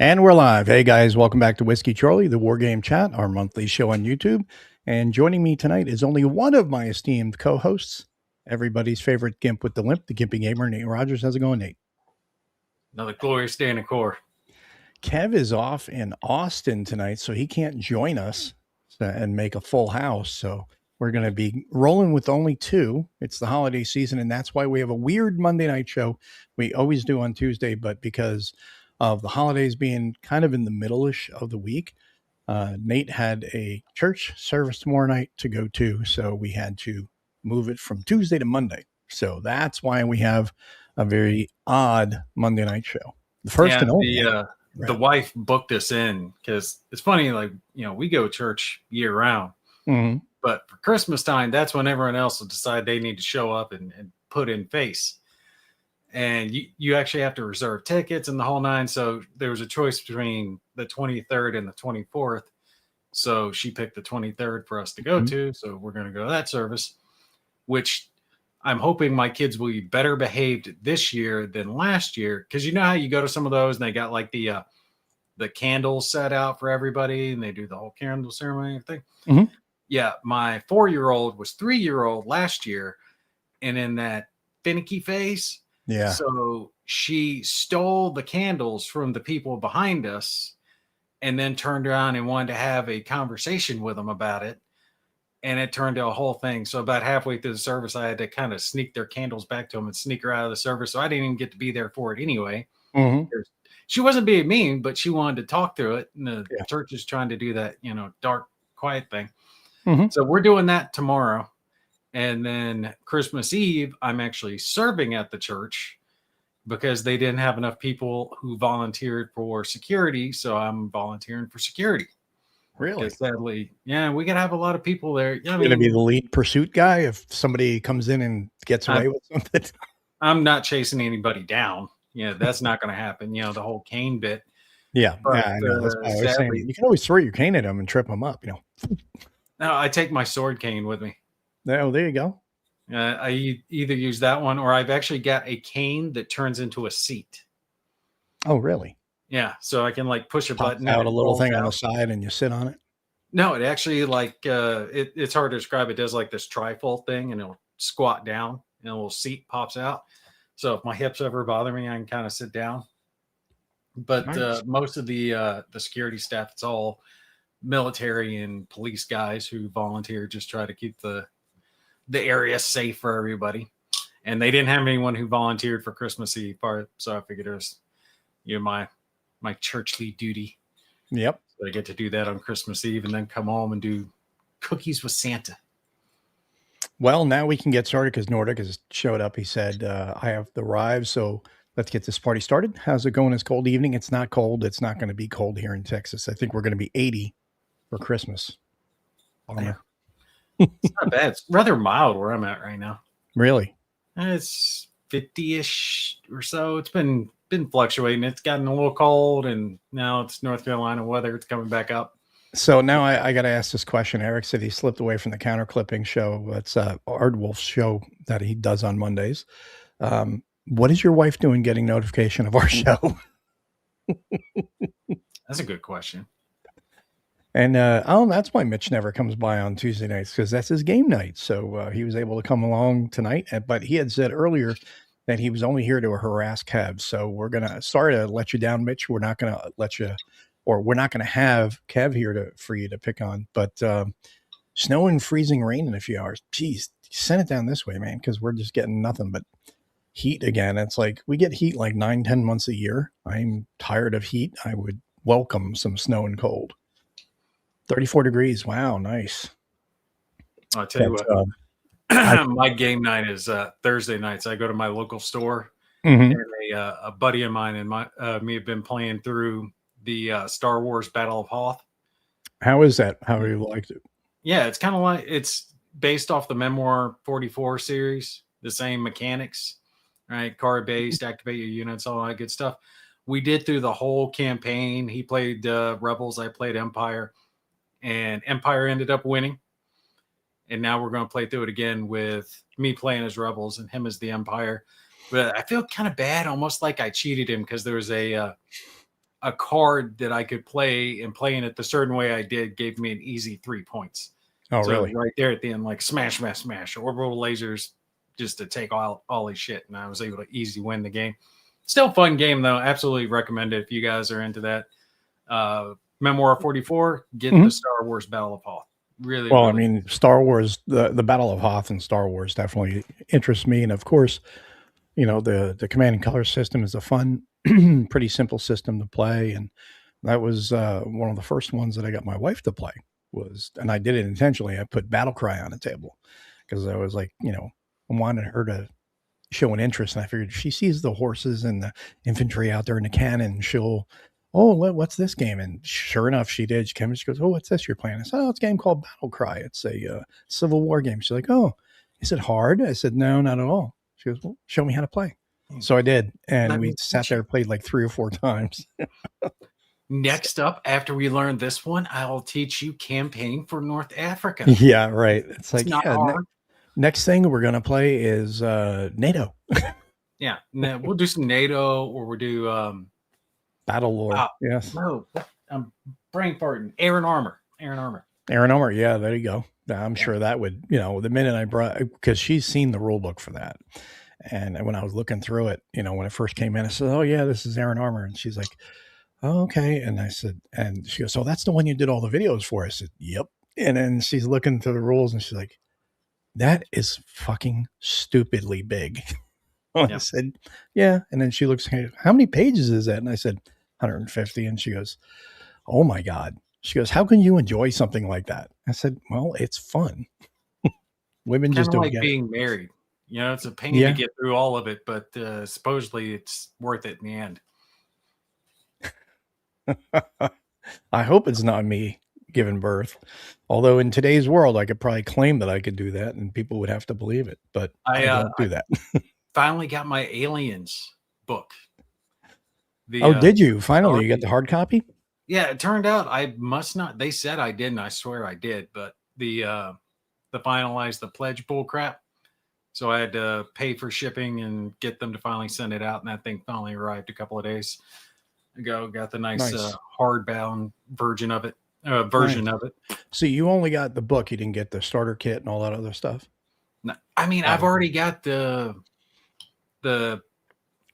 And we're live. Hey guys, welcome back to Whiskey Charlie, the War Game Chat, our monthly show on YouTube. And joining me tonight is only one of my esteemed co-hosts, everybody's favorite gimp with the limp, the gimpy gamer, Nate Rogers. How's it going, Nate? Another glorious day in the core. Kev is off in Austin tonight, so he can't join us and make a full house. So we're going to be rolling with only two. It's the holiday season, and that's why we have a weird Monday night show. We always do on Tuesday, but because of the holidays being kind of in the middle-ish of the week, Nate had a church service tomorrow night to go to, so we had to move it from Tuesday to Monday. So that's why we have a very odd Monday night show. The first and only. The wife booked us in because it's funny, we go to church year round, but for Christmas time, that's when everyone else will decide they need to show up and put in face. And you actually have to reserve tickets and the whole nine. So there was a choice between the 23rd and the 24th. So she picked the 23rd for us to go to. So we're going to go to that service, which I'm hoping my kids will be better behaved this year than last year. Because you know how you go to some of those and they got like the candles set out for everybody and they do the whole candle ceremony and thing. Yeah, my 4-year-old was 3-year-old last year. And in that finicky face. Yeah. So she stole the candles from the people behind us and then turned around and wanted to have a conversation with them about it. And it turned to a whole thing. So about halfway through the service, I had to kind of sneak their candles back to them and sneak her out of the service. So I didn't even get to be there for it anyway. She wasn't being mean, but she wanted to talk through it. And the church is trying to do that, dark, quiet thing. So we're doing that tomorrow. And then Christmas Eve, I'm actually serving at the church because they didn't have enough people who volunteered for security. So I'm volunteering for security. Really? Sadly, we got to have a lot of people there. You're going to be the lead pursuit guy if somebody comes in and gets away with something? I'm not chasing anybody down. That's not going to happen. The whole cane bit. Yeah. I know. That's why I was saying. You can always throw your cane at them and trip them up, No, I take my sword cane with me. Oh, there you go. I either use that one or I've actually got a cane that turns into a seat. Oh, really? Yeah. So I can push a button out a little thing on the side and you sit on it. No, it actually it's hard to describe. It does this trifold thing and it'll squat down and a little seat pops out. So if my hips ever bother me, I can kind of sit down. But nice. Most of the security staff, it's all military and police guys who volunteer, just try to keep the area safe for everybody. And they didn't have anyone who volunteered for Christmas Eve part, so I figured it was my churchly duty. Yep. So I get to do that on Christmas Eve and then come home and do cookies with Santa. Well, now we can get started because Nordic has showed up. He said, I have arrived, so let's get this party started. How's it going? It's cold evening. It's not cold. It's not going to be cold here in Texas. I think we're going to be 80 for Christmas. It's not bad. It's rather mild where I'm at right now. Really? It's 50-ish or so. It's been fluctuating. It's gotten a little cold, and now it's North Carolina weather. It's coming back up. So now I got to ask this question. Eric said he slipped away from the counter clipping show. That's Ardwolf's show that he does on Mondays. What is your wife doing getting notification of our show? That's a good question. And that's why Mitch never comes by on Tuesday nights, because that's his game night. So he was able to come along tonight. But he had said earlier that he was only here to harass Kev. So we're going to, sorry to let you down, Mitch. We're not going to let you, or we're not going to have Kev here for you to pick on. But snow and freezing rain in a few hours. Geez, send it down this way, man, because we're just getting nothing but heat again. It's we get heat 9-10 months a year. I'm tired of heat. I would welcome some snow and cold. 34 degrees. Wow, nice. I'll tell you what, my game night is Thursday nights. I go to my local store, and a buddy of mine and me have been playing through the Star Wars Battle of Hoth. How is that? How you liked it? Yeah, it's kind of it's based off the Memoir 44 series, the same mechanics, right? Card based, activate your units, all that good stuff. We did through the whole campaign. He played Rebels, I played Empire. And Empire ended up winning. And now we're going to play through it again with me playing as Rebels and him as the Empire. But I feel kind of bad, almost like I cheated him, because there was a a card that I could play, and playing it the certain way I did gave me an easy 3 points. Oh, So really? right there at the end, like smash, smash, smash, orbital lasers, just to take all his shit, and I was able to easy win the game. Still fun game though. Absolutely recommend it if you guys are into that. Memoir 44, get the Star Wars Battle of Hoth. Really, Well, I really. mean, Star Wars, the Battle of Hoth and Star Wars definitely interests me. And of course, the command and color system is a fun, pretty simple system to play. And that was one of the first ones that I got my wife to play and I did it intentionally. I put Battle Cry on the table because I was like, I wanted her to show an interest. And I figured if she sees the horses and the infantry out there in the cannon, oh, what's this game? And sure enough, she did. She came and she goes, oh, what's this you're playing? I said, oh, it's a game called Battle Cry. It's a Civil War game. She's like, oh, is it hard? I said, no, not at all. She goes, well, show me how to play. So I did. And we sat there, played like 3 or 4 times. Next up, after we learn this one, I'll teach you campaign for North Africa. Yeah, right. It's like, not hard. Next thing we're going to play is NATO. Yeah, we'll do some NATO, or we'll do Battle Lore. Yes. No, I'm brain farting. Aaron Armour. Yeah, there you go. I'm sure that would, the minute I brought, because she's seen the rule book for that. And when I was looking through it, when it first came in, I said, oh, yeah, this is Aaron Armour. And she's like, oh, okay. And I said, and she goes, so that's the one you did all the videos for? I said, yep. And then she's looking through the rules and she's like, that is fucking stupidly big. I said, yeah. And then she looks, how many pages is that? And I said, 150. And she goes, oh my God. She goes, how can you enjoy something like that? I said, well, it's fun. Women just don't like get being married. It's a pain to get through all of it, but supposedly it's worth it in the end. I hope it's not me giving birth. Although in today's world, I could probably claim that I could do that and people would have to believe it, but I don't do that. Finally got my Aliens book. Did you? Finally, you got the hard copy? Yeah, it turned out I must not. They said I didn't. I swear I did, but the finalize the pledge bull crap. So I had to pay for shipping and get them to finally send it out, and that thing finally arrived a couple of days ago. Got the nice. Hardbound version of it. So you only got the book. You didn't get the starter kit and all that other stuff. No, I mean, I've already got the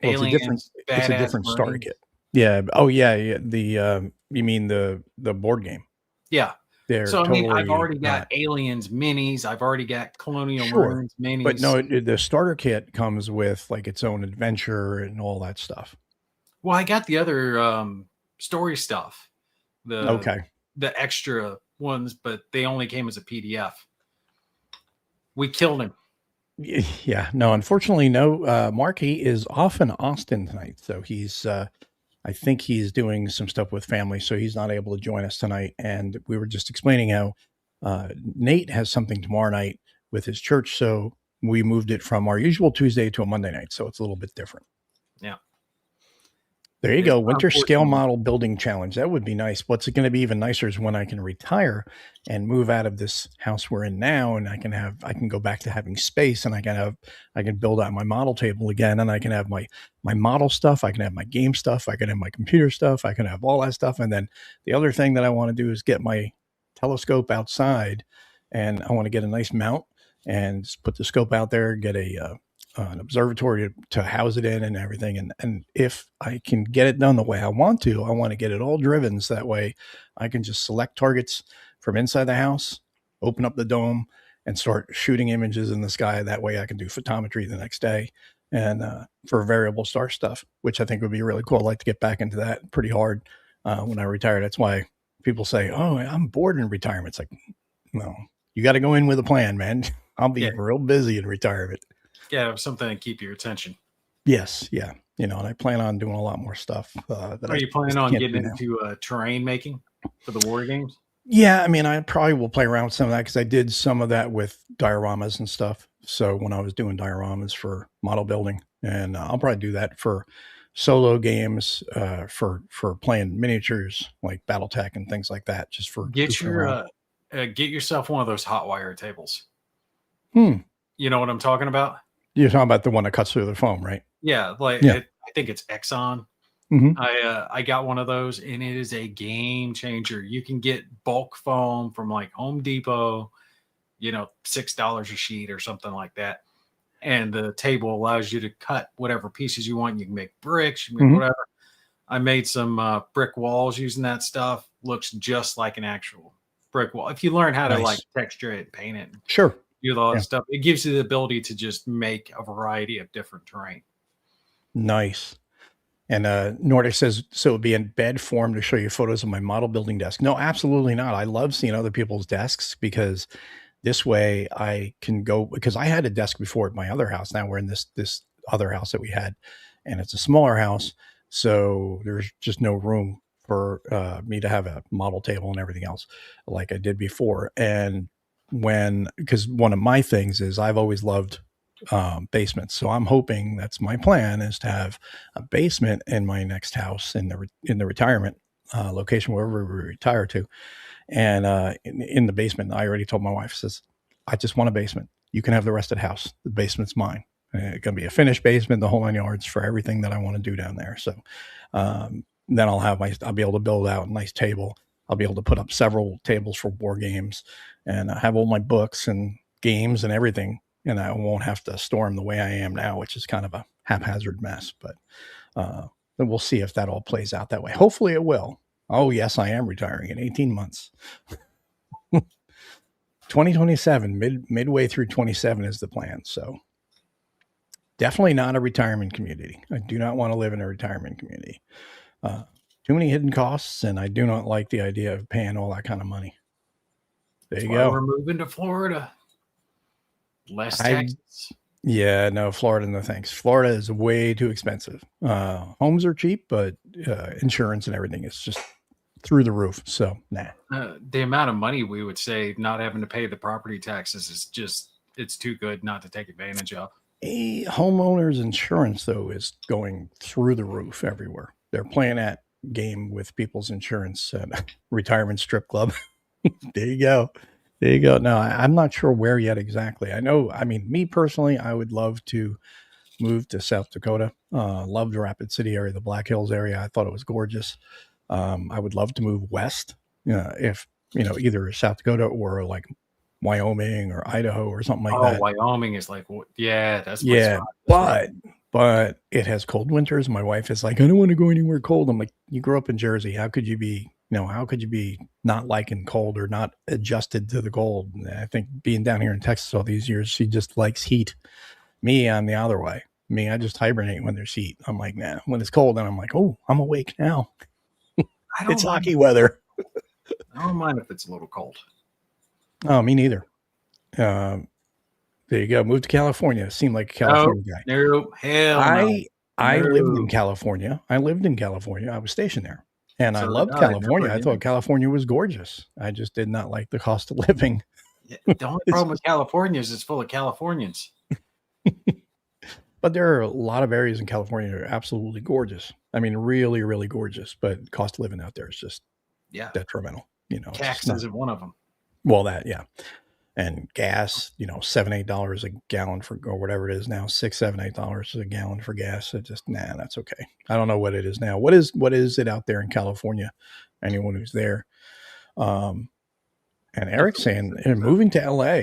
Aliens. It's a different starter kit. Yeah. Oh yeah. The you mean the board game? Yeah. So I mean, I've already got Aliens minis. I've already got Colonial Marines minis. But no, the starter kit comes with like its own adventure and all that stuff. Well, I got the other story stuff. The extra ones, but they only came as a PDF. We killed him. Yeah. No, unfortunately, no. Marky is off in Austin tonight, so he's. I think he's doing some stuff with family, so he's not able to join us tonight. And we were just explaining how Nate has something tomorrow night with his church, so we moved it from our usual Tuesday to a Monday night, so it's a little bit different. Yeah. There you go. Winter scale model building challenge. That would be nice. What's going to be even nicer is when I can retire and move out of this house we're in now, and I can go back to having space, and I can build out my model table again, and I can have my model stuff. I can have my game stuff. I can have my computer stuff. I can have all that stuff. And then the other thing that I want to do is get my telescope outside, and I want to get a nice mount and put the scope out there, get an observatory to house it in and everything. And if I can get it done the way I want to get it all driven. So that way I can just select targets from inside the house, open up the dome and start shooting images in the sky. That way I can do photometry the next day and for variable star stuff, which I think would be really cool. I'd like to get back into that pretty hard when I retire. That's why people say, oh, I'm bored in retirement. It's like, no, you got to go in with a plan, man. I'll be real busy in retirement. Yeah, something to keep your attention. Yes, yeah. And I plan on doing a lot more stuff. Are you planning on getting into terrain making for the war games? Yeah, I mean, I probably will play around with some of that because I did some of that with dioramas and stuff. So when I was doing dioramas for model building, and I'll probably do that for solo games, for playing miniatures like BattleTech and things like that. Just for get yourself one of those hot wire tables. You know what I'm talking about? You're talking about the one that cuts through the foam, right? Yeah, I think it's Exxon. Mm-hmm. I got one of those, and it is a game changer. You can get bulk foam from like Home Depot, $6 a sheet or something like that. And the table allows you to cut whatever pieces you want. You can make bricks, you can make Mm-hmm. whatever. I made some brick walls using that stuff. Looks just like an actual brick wall. If you learn how to like Nice. texture it, paint it, Sure. do all that Yeah. stuff, it gives you the ability to just make a variety of different terrain. Nice. And Nordic says, so it'd be in bed form to show you photos of my model building desk. No, absolutely not. I love seeing other people's desks because this way I can go, because I had a desk before at my other house. Now we're in this other house that we had, and it's a smaller house. So there's just no room for me to have a model table and everything else like I did before. And because one of my things is I've always loved basements. So I'm hoping, that's my plan, is to have a basement in my next house in the retirement location, wherever we retire to. And in the basement, I already told my wife, says, I just want a basement. You can have the rest of the house. The basement's mine. It's going to be a finished basement, the whole 9 yards, for everything that I want to do down there. So then I'll be able to build out a nice table. I'll be able to put up several tables for war games, and I have all my books and games and everything. And I won't have to store them the way I am now, which is kind of a haphazard mess. But then we'll see if that all plays out that way. Hopefully it will. Oh, yes, I am retiring in 18 months. 2027, midway through 27 is the plan. So definitely not a retirement community. I do not want to live in a retirement community. Too many hidden costs, and I do not like the idea of paying all that kind of money. There That's you why go. we're moving to Florida. Less I taxes. Yeah, no, Florida, no thanks. Florida is way too expensive. Homes are cheap, but insurance and everything is just through the roof. So, nah. The amount of money we would save not having to pay the property taxes is just, it's too good not to take advantage of. A homeowner's insurance, though, is going through the roof everywhere. They're playing that game with people's insurance at retirement strip club. There you go. There you go. No, I'm not sure where yet exactly. I know, I mean, me personally, I would love to move to South Dakota. Loved the Rapid City area, the Black Hills area. I thought it was gorgeous. I would love to move west, if, either South Dakota or like Wyoming or Idaho or something like Oh, that. Wyoming is like, yeah, that's my Yeah, spot. That's what but it has cold winters. My wife is like, I don't want to go anywhere cold. I'm like, you grew up in Jersey. How could you be, how could you be not liking cold or not adjusted to the cold? And I think being down here in Texas all these years, she just likes heat. Me, I'm the other way. Me, I just hibernate when there's heat. I'm like, nah. When it's cold, then I'm like, oh, I'm awake now. I don't It's mind. hockey weather. I don't mind if it's a little cold. Oh, me neither. There you go. Moved to California. Seemed like a No, California guy. no, hell no, I lived in no. California. I lived in California. I was stationed there, and I So did loved I. Never California. I thought again. California was gorgeous. I just did not like the cost of living. Yeah, the only It's problem with California is it's full of Californians. But there are a lot of areas in California that are absolutely gorgeous. I mean, really, really gorgeous. But cost of living out there is just Yeah, detrimental. It's just taxes not. is one of them. Well, that, yeah. And gas, $7, $8 a gallon for, or whatever it is now, $6, $7, $8 a gallon for gas. It just, nah, that's okay. I don't know what it is now. What is it out there in California? Anyone who's there. And Eric's saying, moving to LA.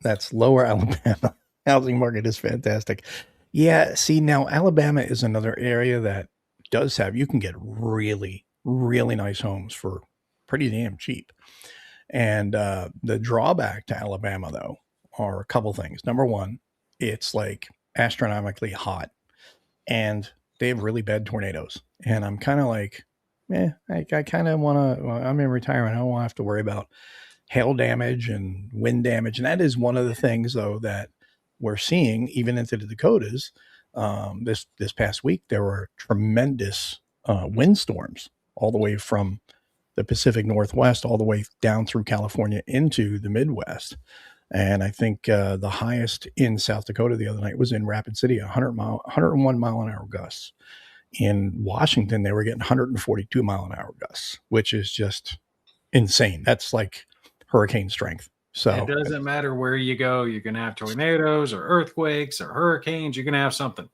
That's lower Alabama. Housing market is fantastic. Yeah, see, now Alabama is another area that does have, you can get really, really nice homes for pretty damn cheap. And the drawback to Alabama, though, are a couple things. Number one, it's like astronomically hot, and they have really bad tornadoes. And I'm kind of like, I kind of want to. Well, I'm in retirement. I don't want to have to worry about hail damage and wind damage. And that is one of the things, though, that we're seeing even into the Dakotas. This past week, there were tremendous windstorms all the way from the Pacific Northwest all the way down through California into the Midwest. And I think the highest in South Dakota the other night was in Rapid City, 101 mile an hour gusts. In Washington, they were getting 142 mile an hour gusts, which is just insane. That's like hurricane strength. So it doesn't matter where you go, you're going to have tornadoes or earthquakes or hurricanes. You're going to have something.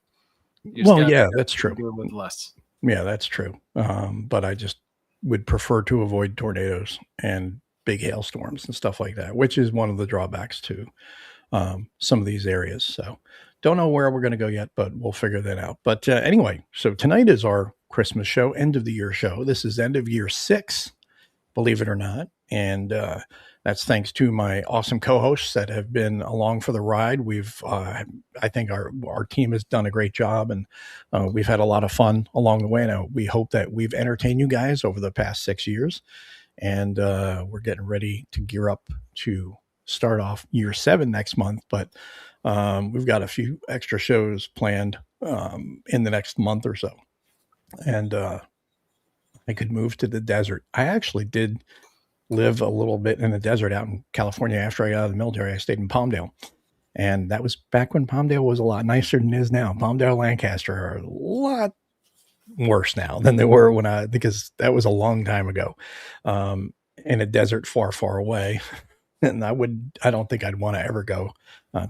You just Well, got to yeah, figure out that's what true. to do with less. Yeah, that's true. But I just would prefer to avoid tornadoes and big hailstorms and stuff like that, which is one of the drawbacks to some of these areas. So don't know where we're going to go yet, but we'll figure that out. But anyway, so tonight is our Christmas show, end of the year show. This is end of year 6, believe it or not. And that's thanks to my awesome co-hosts that have been along for the ride. I think our team has done a great job, and we've had a lot of fun along the way. Now we hope that we've entertained you guys over the past 6 years, and we're getting ready to gear up to start off year 7 next month. But we've got a few extra shows planned in the next month or so, and I could move to the desert. I actually did live a little bit in the desert out in California after I got out of the military. I stayed in Palmdale. And that was back when Palmdale was a lot nicer than it is now. Palmdale, Lancaster are a lot worse now than they were because that was a long time ago, in a desert far, far away. And I don't think I'd want to ever go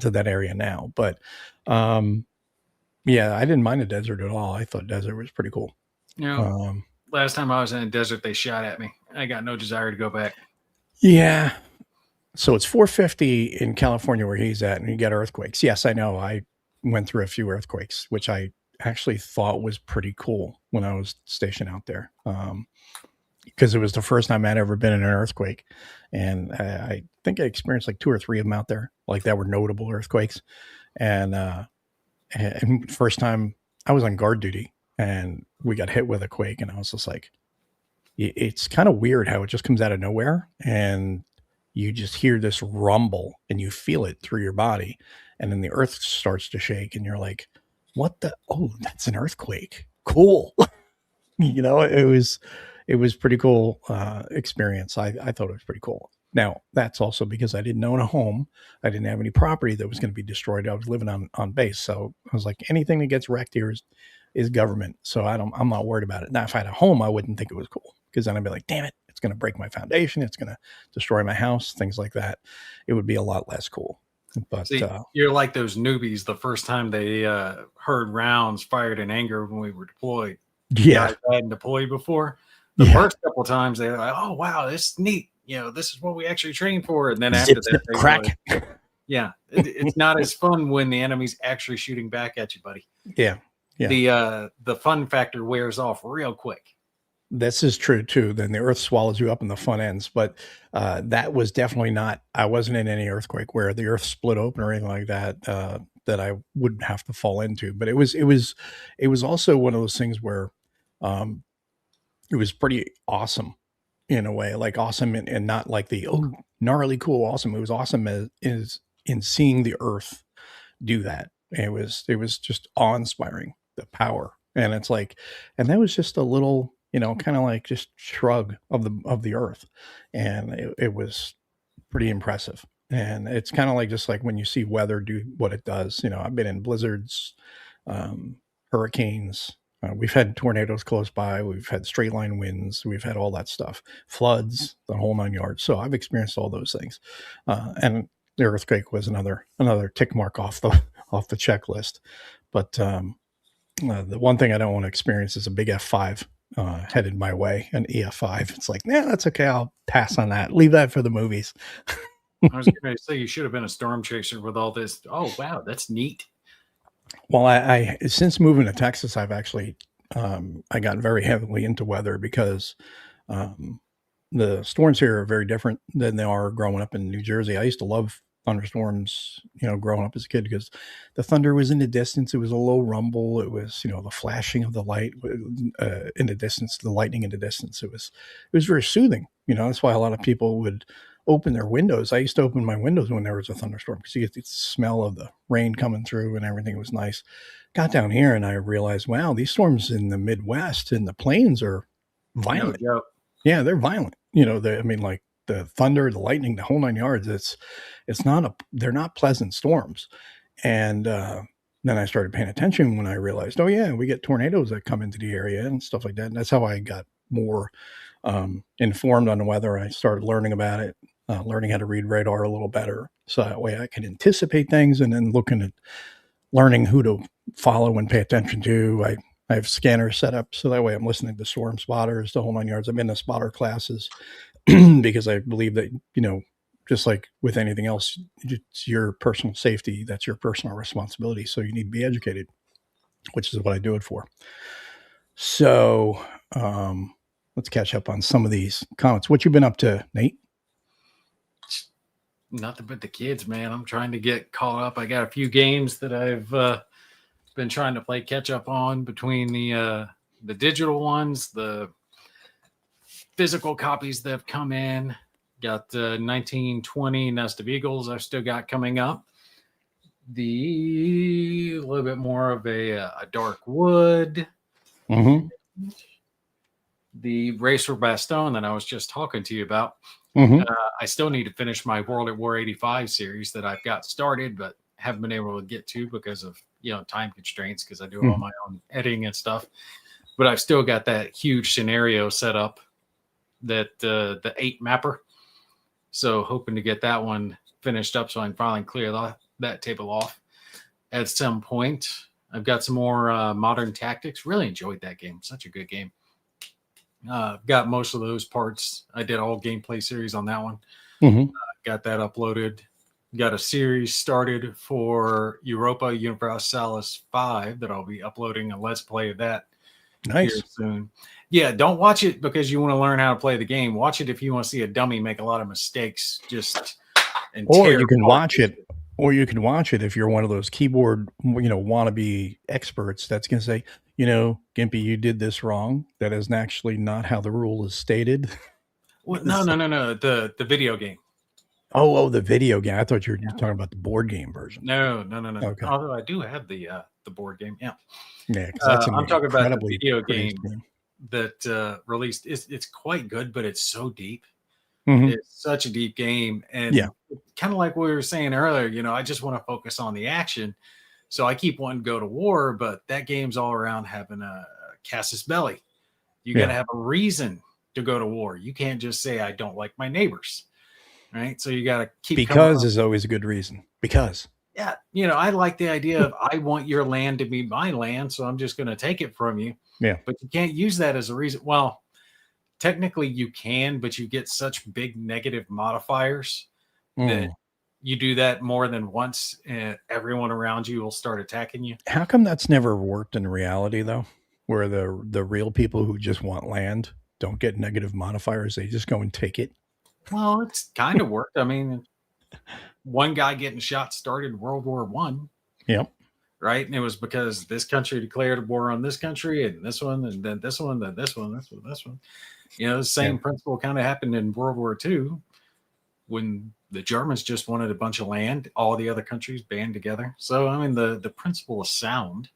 to that area now. But yeah, I didn't mind the desert at all. I thought desert was pretty cool. You know, last time I was in the desert, they shot at me. I got no desire to go back. Yeah. So it's 450 in California where he's at, and you get earthquakes. Yes, I know. I went through a few earthquakes, which I actually thought was pretty cool when I was stationed out there, because it was the first time I'd ever been in an earthquake. And I think I experienced like 2 or 3 of them out there, like that were notable earthquakes. And first time I was on guard duty and we got hit with a quake, and I was just like, it's kind of weird how it just comes out of nowhere and you just hear this rumble and you feel it through your body, and then the earth starts to shake and you're like, what the, oh, that's an earthquake, cool. It was pretty cool experience. I thought it was pretty cool. Now that's also because I didn't own a home. I didn't have any property that was going to be destroyed. I was living on base, so I was like, anything that gets wrecked here is government. So I'm not worried about it. Now if I had a home, I wouldn't think it was cool, because then I'd be like, damn it, it's going to break my foundation, it's going to destroy my house, things like that. It would be a lot less cool. But See, you're like those newbies the first time they heard rounds fired in anger when we were deployed. Yeah, Guys hadn't deployed before. The first couple times they were like, "Oh wow, this is neat. This is what we actually trained for." And then after that, they crack. Like, yeah, it's not as fun when the enemy's actually shooting back at you, buddy. Yeah. The fun factor wears off real quick. This is true too. Then the earth swallows you up in the fun ends. But that was definitely not. I wasn't in any earthquake where the earth split open or anything like that. That I wouldn't have to fall into. But it was also one of those things where um, it was pretty awesome in a way, like awesome and not like the gnarly cool awesome. It was awesome as is in seeing the earth do that. It was just awe inspiring, the power. And it's like, and that was just a little, kind of like just shrug of the earth. And it was pretty impressive. And it's kind of like, just like when you see weather do what it does. I've been in blizzards, hurricanes. We've had tornadoes close by. We've had straight line winds. We've had all that stuff, floods, the whole 9 yards. So I've experienced all those things. And the earthquake was another tick mark off the checklist. But the one thing I don't want to experience is a big F5 headed my way, an EF5. It's like, nah, that's okay. I'll pass on that. Leave that for the movies. I was going to say you should have been a storm chaser with all this. Oh wow, that's neat. Well, I since moving to Texas, I've actually I got very heavily into weather because um, the storms here are very different than they are growing up in New Jersey. I used to love thunderstorms, growing up as a kid, because the thunder was in the distance. It was a low rumble. It was, the flashing of the light in the distance, the lightning in the distance. It was very soothing. That's why a lot of people would open their windows. I used to open my windows when there was a thunderstorm, because you get the smell of the rain coming through and everything was nice. Got down here and I realized, wow, these storms in the Midwest and the plains are violent. No joke. Yeah, they're violent. Like the thunder, the lightning, the whole 9 yards. They're not pleasant storms. And then I started paying attention when I realized, oh yeah, we get tornadoes that come into the area and stuff like that. And that's how I got more informed on the weather. I started learning about it, learning how to read radar a little better, so that way I can anticipate things, and then looking at learning who to follow and pay attention to. I have scanners set up so that way I'm listening to swarm spotters, the whole 9 yards. I'm in the spotter classes because I believe that, just like with anything else, it's your personal safety. That's your personal responsibility. So you need to be educated, which is what I do it for. So let's catch up on some of these comments. What you been up to, Nate? Nothing but the kids, man. I'm trying to get caught up. I got a few games that I've been trying to play catch up on between the digital ones, the physical copies that have come in. Got 1920 Nest of Eagles I've still got coming up. The little bit more of a Dark Wood. Mm-hmm. The Race for Bastogne that I was just talking to you about. Mm-hmm. I still need to finish my World at War 85 series that I've got started, but haven't been able to get to because of time constraints, because I do all my own editing and stuff. But I've still got that huge scenario set up, that the 8 mapper. So hoping to get that one finished up so I can finally clear that table off at some point. I've got some more Modern Tactics. Really enjoyed that game. Such a good game. Got most of those parts. I did all gameplay series on that one. Got that uploaded. Got a series started for Europa Universalis 5 that I'll be uploading a Let's Play of that here soon. Yeah, don't watch it because you want to learn how to play the game. Watch it if you want to see a dummy make a lot of mistakes. Or you can watch it. Or you can watch it if you're one of those keyboard, wannabe experts that's going to say, Gimpy, you did this wrong. That is actually not how the rule is stated. Well, no. The video game. Oh, the video game. I thought you were talking about the board game version. No. Okay. Although I do have the board game. Yeah. Yeah, because that's I'm talking about the video game that released. It's quite good, but it's so deep. It's such a deep game, and kind of like we were saying earlier, I just want to focus on the action, so I keep wanting to go to war, but that game's all around having a casus belli. You got to have a reason to go to war. You can't just say I don't like my neighbors, right? So you got to keep because is always a good reason. Because I like the idea of I want your land to be my land, so I'm just going to take it from you. Yeah, but you can't use that as a reason. Well, technically you can, but you get such big negative modifiers that you do that more than once and everyone around you will start attacking you. How come that's never worked in reality though? Where the real people who just want land don't get negative modifiers. They just go and take it. Well, it's kind of worked. I mean, one guy getting shot started World War One. Yep. Right. And it was because this country declared war on this country and this one, and then this one, then this one, this one. The same principle kind of happened in World War II when the Germans just wanted a bunch of land. All the other countries band together. So, I mean, the principle is sound.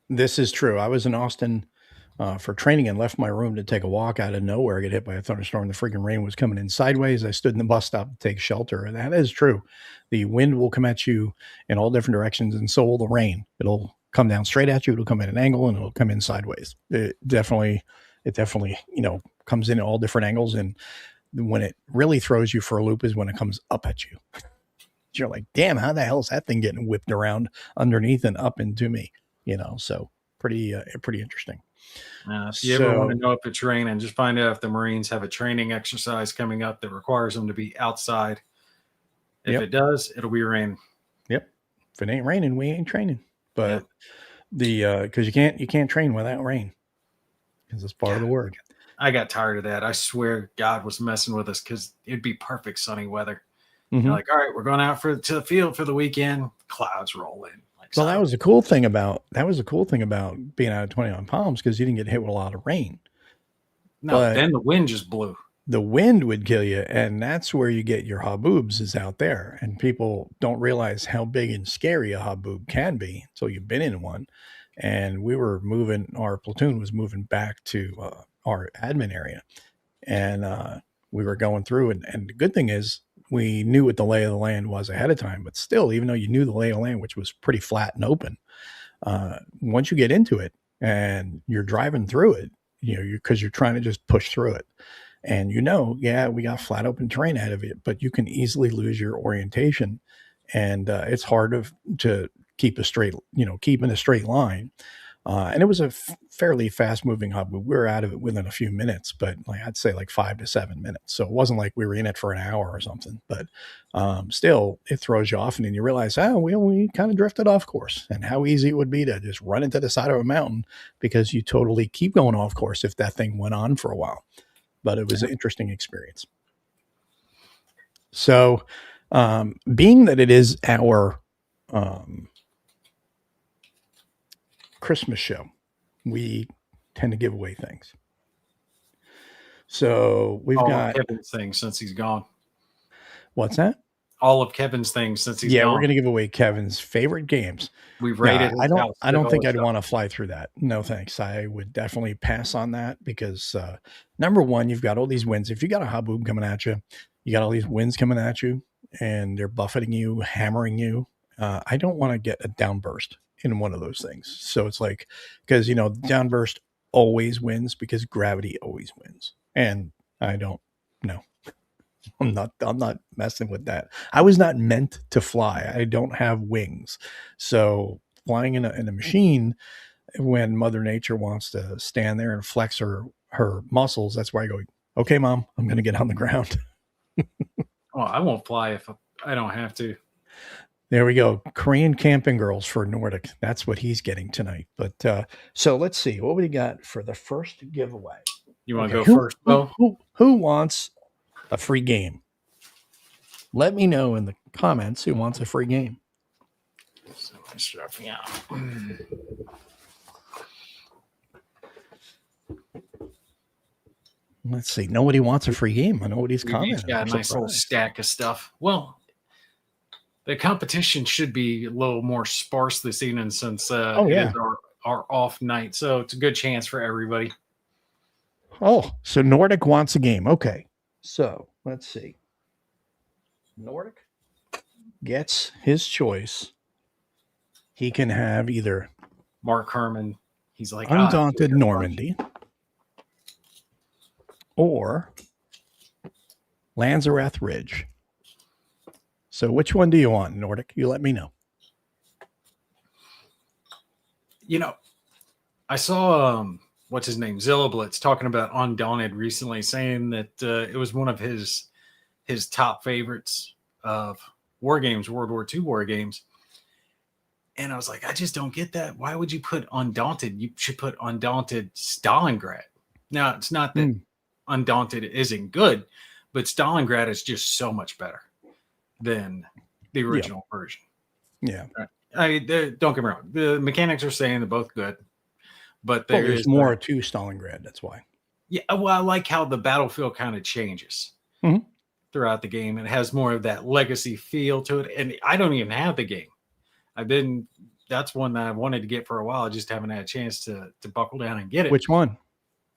This is true. I was in Austin for training and left my room to take a walk out of nowhere. I get hit by a thunderstorm. The freaking rain was coming in sideways. I stood in the bus stop to take shelter. And that is true. The wind will come at you in all different directions, and so will the rain. It'll come down straight at you. It'll come at an angle, and it'll come in sideways. It definitely, comes in at all different angles. And when it really throws you for a loop is when it comes up at you. You're like, damn, how the hell is that thing getting whipped around underneath and up into me? So pretty interesting. If you ever want to know if it's raining, just find out if the Marines have a training exercise coming up that requires them to be outside. If it does, it'll be raining. Yep. If it ain't raining, we ain't training. But because you can't train without rain, because it's part of the work. I got tired of that. I swear God was messing with us because it'd be perfect sunny weather. Like, all right, we're going out to the field for the weekend. Clouds roll in. Well, that was the cool thing about being out of 21 Palms, because you didn't get hit with a lot of rain. No, but then the wind just blew. The wind would kill you, and that's where you get your haboobs, is out there. And people don't realize how big and scary a haboob can be until you've been in one. And our platoon was moving back to our admin area, and we were going through. And the good thing is, we knew what the lay of the land was ahead of time, but still, even though you knew the lay of the land, which was pretty flat and open, once you get into it and you're driving through it, because you're trying to just push through it, and we got flat open terrain ahead of it, but you can easily lose your orientation and it's hard to keep keep in a straight line. And it was a fairly fast moving hub. We were out of it within a few minutes, but like I'd say like 5 to 7 minutes. So it wasn't like we were in it for an hour or something. But still, it throws you off, and then you realize, oh, we kind of drifted off course, and how easy it would be to just run into the side of a mountain because you totally keep going off course if that thing went on for a while. But it was an interesting experience. So, being that it is our Christmas show, we tend to give away things. So we've got Kevin's things since he's gone. What's that? All of Kevin's things since he's gone. We're going to give away Kevin's favorite games. We've rated his house. I don't think I'd want to fly through that. No, thanks. I would definitely pass on that because number one, you've got all these winds. If you got a haboob coming at you, you got all these winds coming at you, and they're buffeting you, hammering you. I don't want to get a downburst in one of those things. So it's like, because downburst always wins because gravity always wins, and I don't know. I'm not messing with that. I was not meant to fly. I don't have wings. So flying in a machine, when Mother Nature wants to stand there and flex her muscles, that's where I go, okay, Mom, I'm going to get on the ground. Well, I won't fly if I don't have to. There we go. Korean camping girls for Nordic. That's what he's getting tonight. But so let's see. What we got for the first giveaway? You want to go first, Bo? Who wants a free game? Let me know in the comments who wants a free game. So stuff, yeah. Let's see. Nobody wants a free game. I know what he's commenting. Got a nice little stack of stuff. Well, the competition should be a little more sparse this evening since it is our off night. So it's a good chance for everybody. Oh, so Nordic wants a game. Okay. So let's see. Nordic gets his choice. He can have either Mark Herman. He's like Undaunted Normandy or Lanzareth Ridge. So which one do you want, Nordic? You let me know. I saw what's his name, Zilla Blitz, talking about Undaunted recently, saying that it was one of his top favorites of war games, World War II war games. And I was like, I just don't get that. Why would you put Undaunted? You should put Undaunted Stalingrad. Now, it's not that Undaunted isn't good, but Stalingrad is just so much better than the original version. Yeah. Don't get me wrong. The mechanics are saying they're both good, but there's more to Stalingrad. That's why. Yeah. Well, I like how the battlefield kind of changes throughout the game. It has more of that legacy feel to it. And I don't even have the game. That's one that I wanted to get for a while. I just haven't had a chance to buckle down and get it. Which one?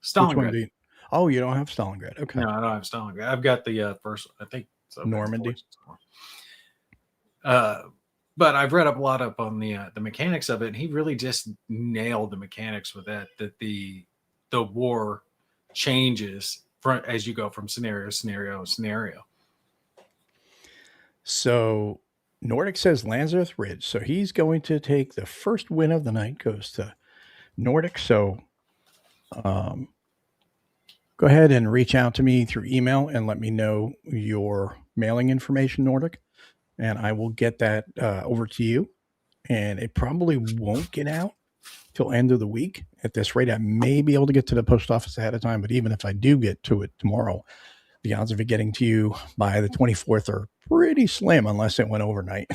Stalingrad. Which one you don't have Stalingrad. Okay. No, I don't have Stalingrad. I've got the first, I think. So Normandy. But I've read up a lot up on the mechanics of it, and he really just nailed the mechanics with that the war changes as you go from scenario. So Nordic says Lanzareth Ridge. So he's going to take the first win of the night, goes to Nordic. So go ahead and reach out to me through email and let me know your mailing information, Nordic, and I will get that over to you. And it probably won't get out till end of the week. At this rate, I may be able to get to the post office ahead of time, but even if I do get to it tomorrow, the odds of it getting to you by the 24th are pretty slim unless it went overnight.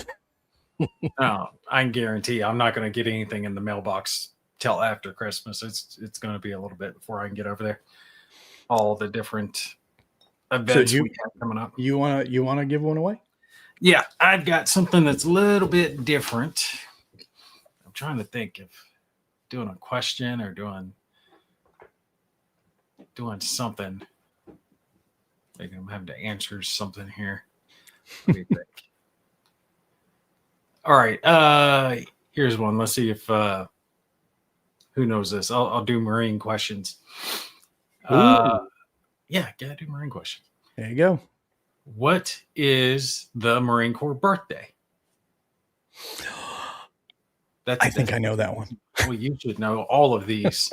I can guarantee I'm not going to get anything in the mailbox till after Christmas. It's going to be a little bit before I can get over there. All the different events we have coming up. You want to give one away? Yeah, I've got something that's a little bit different. I'm trying to think of doing a question or doing something. Maybe I'm having to answer something here. Let me think. All right. Here's one. Let's see if who knows this. I'll do Marine questions. Yeah, gotta do Marine questions. There you go. What is the Marine Corps birthday? That's I a think I difficult know that one. one. Well, you should know all of these.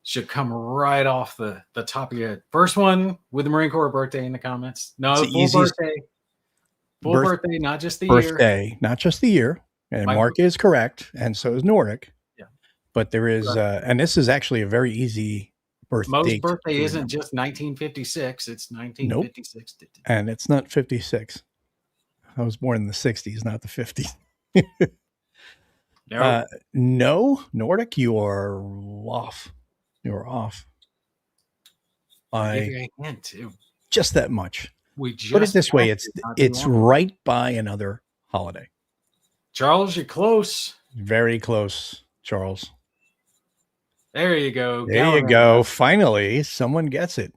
Should come right off the top of your head. First one with the Marine Corps birthday in the comments. It's No, the easiest full birth birthday, not just the year. birthday, not just the year. And My Mark is correct, and so is Nordic. yeah. But there is, and this is actually a very easy birth Mo's date birthday to isn't remember. just 1956; it's Nope, 1956. and it's not 56. I was born in the 60s, not the 50s. Nope. No, Nordic, you are off. You are off I'll give by you a hint too. just that much. We Put it just this way: passed it's it not too it's long ago. right by another holiday. Charles, you're close. Very close, Charles. There you go. There you go. Finally, someone gets it.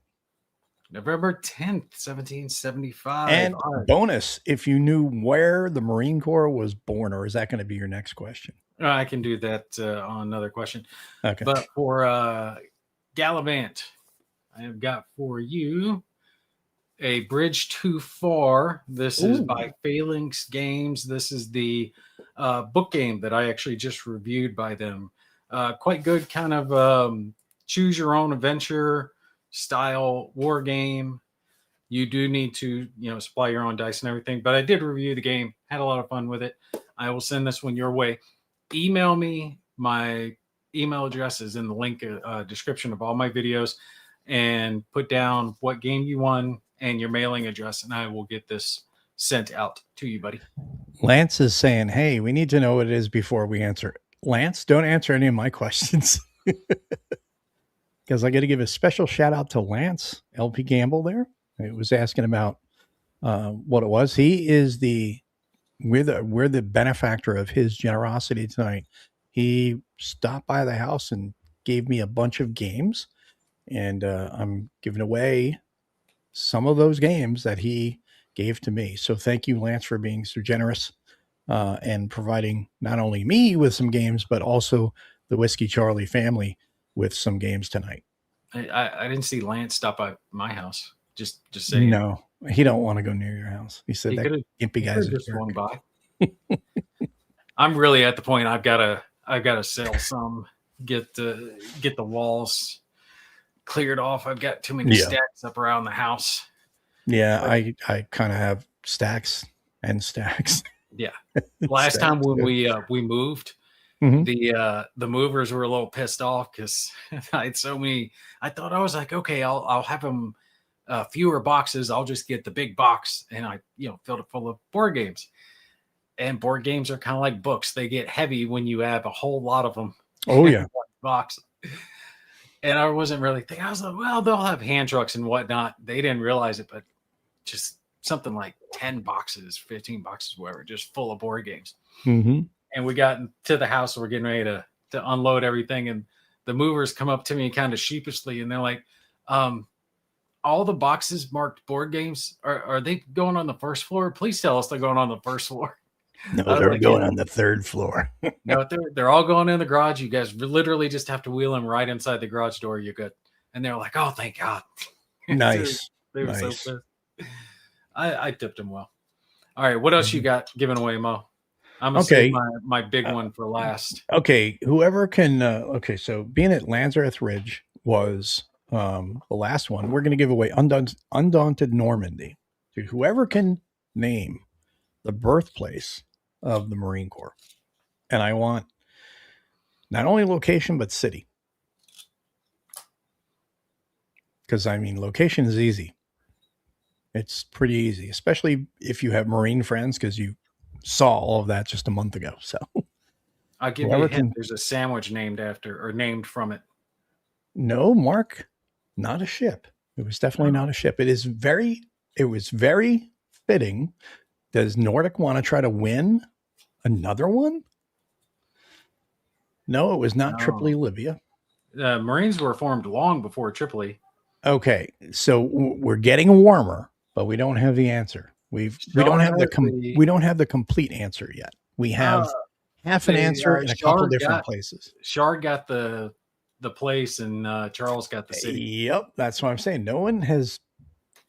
November 10th, 1775. And bonus, if you knew where the Marine Corps was born, or is that going to be your next question? I can do that on another question. Okay. But for Gallivant, I have got for you A Bridge Too Far. This is by Phalanx Games. This is the book game that I actually just reviewed by them. Quite good, kind of choose your own adventure style war game. You do need to, supply your own dice and everything. But I did review the game, had a lot of fun with it. I will send this one your way. Email me. My email address is in the link description of all my videos, and put down what game you won and your mailing address, and I will get this sent out to you, buddy. Lance is saying, hey, we need to know what it is before we answer. Lance, don't answer any of my questions. Because I got to give a special shout out to Lance, LP Gamble there. It was asking about what it was. He is we're the benefactor of his generosity tonight. He stopped by the house and gave me a bunch of games, and I'm giving away some of those games that he gave to me. So thank you, Lance, for being so generous and providing not only me with some games, but also the Whiskey Charlie family with some games tonight. I didn't see Lance stop by my house. Just saying. No, he don't want to go near your house. He said that gimpy guy's just swung by. I'm really at the point I've got to sell some, get the walls cleared off. I've got too many stacks up around the house. Yeah, I kind of have stacks and stacks. Yeah. Last time when we moved, the movers were a little pissed off because I had so many. I thought I was like, okay, I'll have them fewer boxes. I'll just get the big box, and I filled it full of board games. And board games are kind of like books; they get heavy when you have a whole lot of them. Oh yeah, in one box. And I wasn't really thinking. I was like, well, they'll have hand trucks and whatnot. They didn't realize it, but just something like 10 boxes, 15 boxes, whatever, just full of board games. Mm-hmm. And we got to the house. We're getting ready to unload everything. And the movers come up to me kind of sheepishly. And they're like, all the boxes marked board games, are they going on the first floor? Please tell us they're going on the first floor. No, they're going on the third floor. No, they're all going in the garage. You guys literally just have to wheel them right inside the garage door. You're good. And they're like, oh, thank God. Nice. They were so pissed. I tipped them well. All right. What else you got giving away, Mo? I'm going to save my big one for last. Okay. Whoever can. So being at Lazarus Ridge was the last one. We're going to give away Undaunted Normandy to whoever can name the birthplace of the Marine Corps. And I want not only location, but city. Because, location is easy. It's pretty easy, especially if you have Marine friends, because you saw all of that just a month ago. So I'll give you a hint. There's a sandwich named from it. No, Mark, not a ship. It was definitely not a ship. It was very fitting. Does Nordic want to try to win another one? No, it was not Tripoli, Libya. Marines were formed long before Tripoli. Okay, so we're getting warmer, but we don't have the answer. We don't have the complete answer yet. We have half an answer in a couple different places. Shard got the place, and Charles got the city. Yep, that's what I'm saying. No one has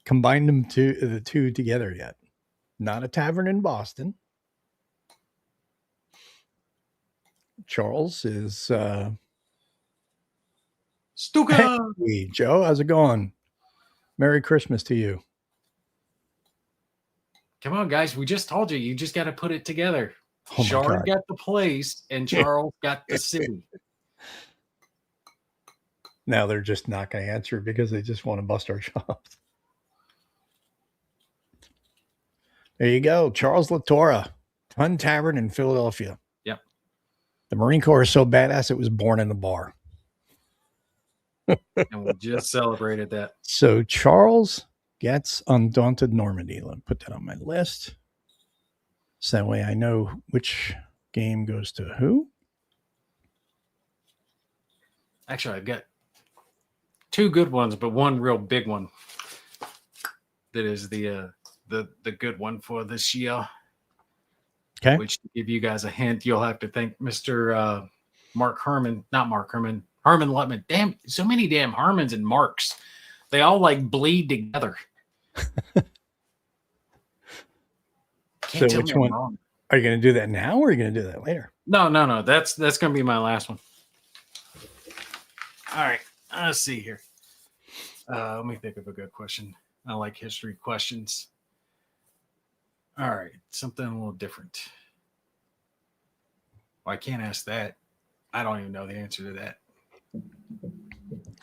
combined the two together yet. Not a tavern in Boston. Charles is Stuka. hey, Joe, how's it going? Merry Christmas to you. Come on, guys. We just told you. You just got to put it together. Oh my Shard God. got the place, and Charles got the city. Now they're just not going to answer because they just want to bust our chops. There you go. Charles Latorre, Fun Tavern in Philadelphia. Yep. The Marine Corps is so badass it was born in the bar. And we just celebrated that. So Charles gets Undaunted Normandy. Let me put that on my list. So that way I know which game goes to who. Actually, I've got two good ones, but one real big one that is the good one for this year. Okay. Which, to give you guys a hint, you'll have to thank Mr. Herman Lutman. Damn, so many damn Harmons and Marks. They all like bleed together. So which one? Are you going to do that now or are you going to do that later? No. That's going to be my last one. All right. Let's see here. Let me think of a good question. I like history questions. All right. Something a little different. Well, I can't ask that. I don't even know the answer to that.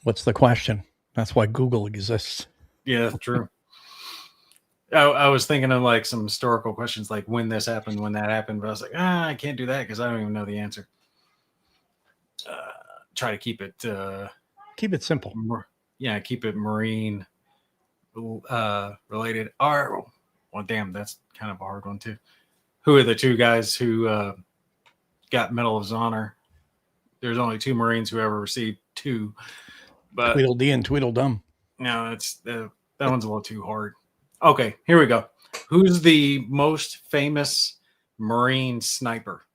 What's the question? That's why Google exists. Yeah, that's true. I was thinking of like some historical questions, like when this happened, when that happened, but I was like, I can't do that because I don't even know the answer. Try to keep it simple. Yeah, keep it Marine related. Well, damn, that's kind of a hard one too. Who are the two guys who got Medal of Honor? There's only two Marines who ever received two. But Tweedledee and Tweedledum. No, it's that one's a little too hard. Okay, here we go. Who's the most famous Marine sniper?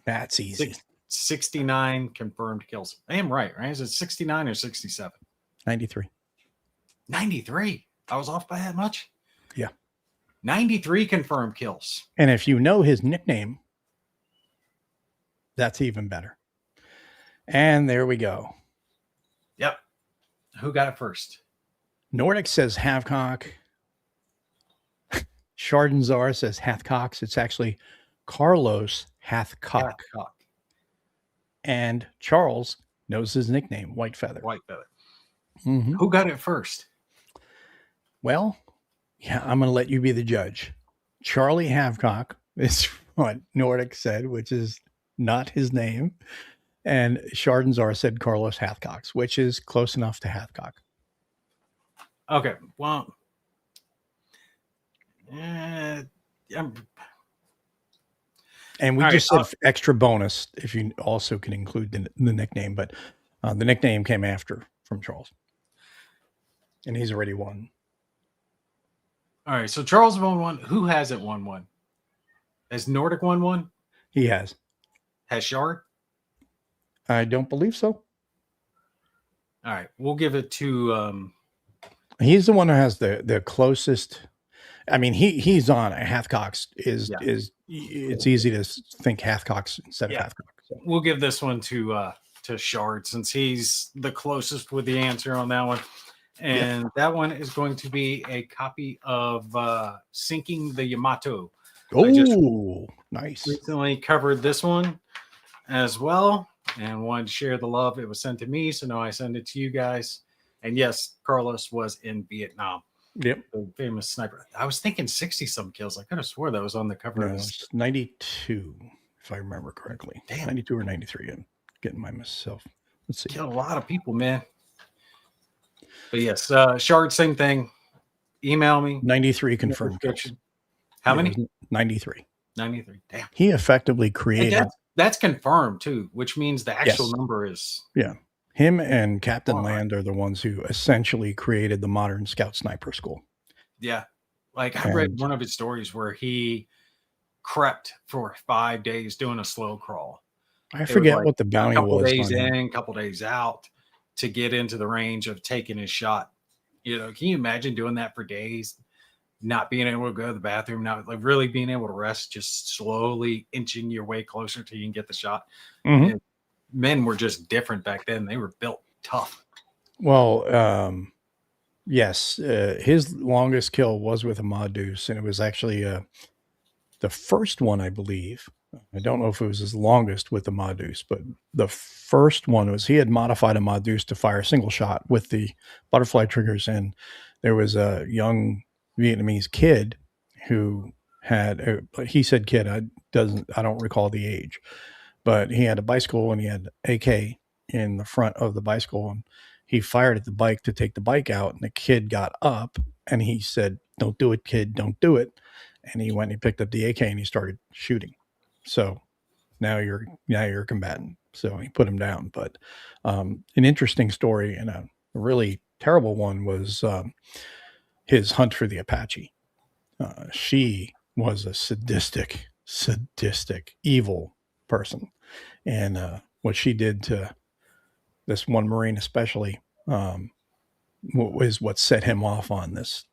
That's easy. 69 confirmed kills. I am right? Is it 69 or 67? 93. 93. I was off by that much? Yeah. 93 confirmed kills. And if you know his nickname, that's even better. And there we go. Yep. Who got it first? Nordic says Havecock. Chardonzar says Hathcox. It's actually Carlos Hathcock. And Charles knows his nickname, Whitefeather. Whitefeather. Mm-hmm. Who got it first? Well, yeah, I'm going to let you be the judge. Charlie Havecock is what Nordic said, which is not his name. And Chardonzar said Carlos Hathcox, which is close enough to Hathcock. Okay, well, and we just said extra bonus if you also can include the nickname, but the nickname came after from Charles, and he's already won. All right, so Charles won one. Who hasn't won one? Has Nordic won one? He has. Has Shard? I don't believe so. All right, we'll give it to. He's the one who has the closest. I mean, he's on Hathcox is it's easy to think Hathcox instead of Hathcock. So. We'll give this one to Shard since he's the closest with the answer on that one. And that one is going to be a copy of Sinking the Yamato. Oh, nice. Recently covered this one as well and wanted to share the love. It was sent to me, so now I send it to you guys. And yes, Carlos was in Vietnam. Yep. The famous sniper. I was thinking 60-some kills. I could have swore that was on the cover. No, it's 92, if I remember correctly. Damn. 92 or 93. I'm getting myself. Let's see. Killed a lot of people, man. But yes, Shard, same thing. Email me. 93 confirmed. How many? 93. 93. Damn. He effectively created. That's confirmed too, which means the actual number is. Yeah. Him and Captain Land are the ones who essentially created the modern Scout Sniper School. Yeah. Like I read one of his stories where he crept for 5 days doing a slow crawl. I forget what the bounty was. A couple days in, couple days out to get into the range of taking his shot. You know, can you imagine doing that for days? not being able to go to the bathroom, not like really being able to rest, just slowly inching your way closer till you can get the shot. Mm-hmm. And men were just different back then. They were built tough. Well, yes, his longest kill was with a Ma Deuce, and it was actually the first one, I believe. I don't know if it was his longest with the Ma Deuce, but the first one was he had modified a Ma Deuce to fire a single shot with the butterfly triggers, and there was a young Vietnamese kid who had he said kid. I don't recall the age, but he had a bicycle and he had AK in the front of the bicycle, and he fired at the bike to take the bike out, and the kid got up and he said, "Don't do it, kid, don't do it." And he went and he picked up the AK and he started shooting. So now you're a combatant. So he put him down. But an interesting story and a really terrible one was his hunt for the Apache. She was a sadistic, evil person, and what she did to this one Marine, especially, was what set him off on this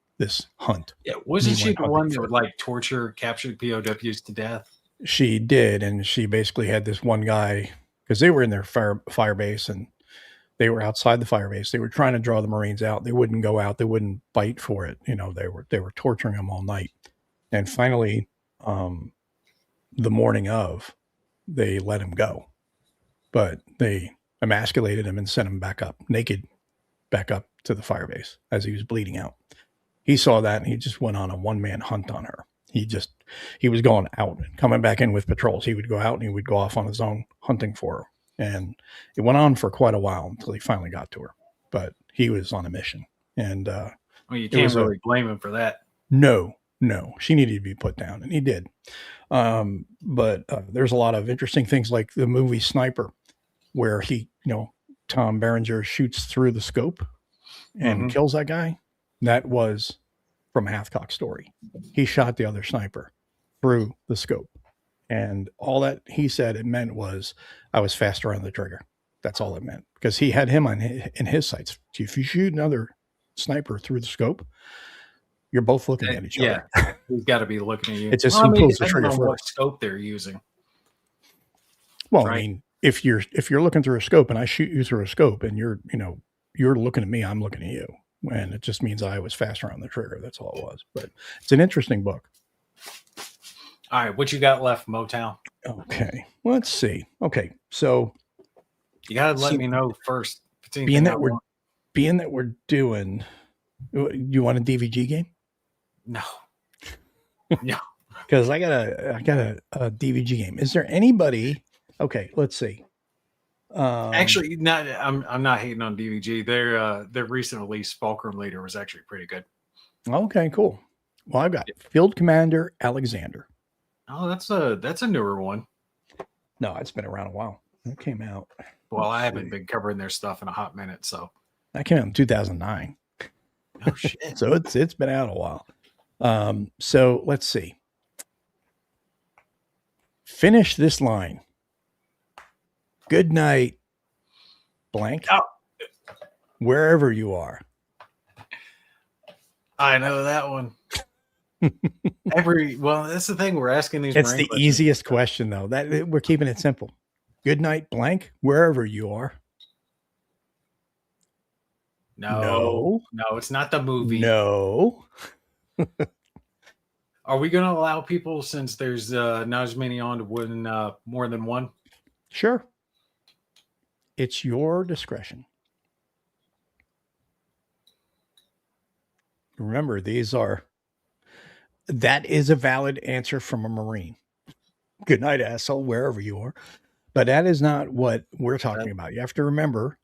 hunt. Yeah, He wasn't she went the hunting one that for. would like torture captured POWs to death? She did, and she basically had this one guy because they were in their fire base and they were outside the fire base. They were trying to draw the Marines out. They wouldn't go out. They wouldn't bite for it. You know, they were torturing them all night. And finally, the morning of, they let him go, but they emasculated him and sent him back up naked, back up to the fire base as he was bleeding out. He saw that and he just went on a one-man hunt on her. He was going out and coming back in with patrols. He would go out and he would go off on his own hunting for her. And it went on for quite a while until he finally got to her. But he was on a mission. And well, you can't really blame him for that. No, she needed to be put down, and he did. But there's a lot of interesting things like the movie Sniper, where Tom Berenger shoots through the scope and kills that guy. That was from a Hathcock story. He shot the other sniper through the scope. And all that he said it meant was I was faster on the trigger. That's all it meant, because he had him in his sights. If you shoot another sniper through the scope, you're both looking at each other. Yeah, he's got to be looking at you. It's just who pulls the trigger first. What scope they're using? Well, right? I mean, if you're looking through a scope and I shoot you through a scope and you're looking at me, I'm looking at you, and it just means I was faster on the trigger. That's all it was. But it's an interesting book. All right, what you got left, Motown? Okay, let's see. Okay, so you gotta let me know first. Being that we're doing, you want a DVG game? No. No. Because I got a DVG game. Is there anybody? Okay, let's see. Actually, I'm not hating on DVG. Their recent release, Fulcrum Leader, was actually pretty good. Okay, cool. Well, I've got Field Commander Alexander. Oh, that's a newer one. No, it's been around a while. It came out. Well, I haven't been covering their stuff in a hot minute, so that came out in 2009. Oh shit! So it's been out a while. So let's see. Finish this line. Good night, blank. Oh. Wherever you are. I know that one. Well, that's the thing. We're asking these. It's the easiest question, though. That we're keeping it simple. Good night, blank. Wherever you are. No, it's not the movie. No. Are we going to allow people, since there's not as many on, to win more than one? Sure. It's your discretion. Remember, that is a valid answer from a Marine. Good night, asshole, wherever you are. But that is not what we're talking about. You have to remember,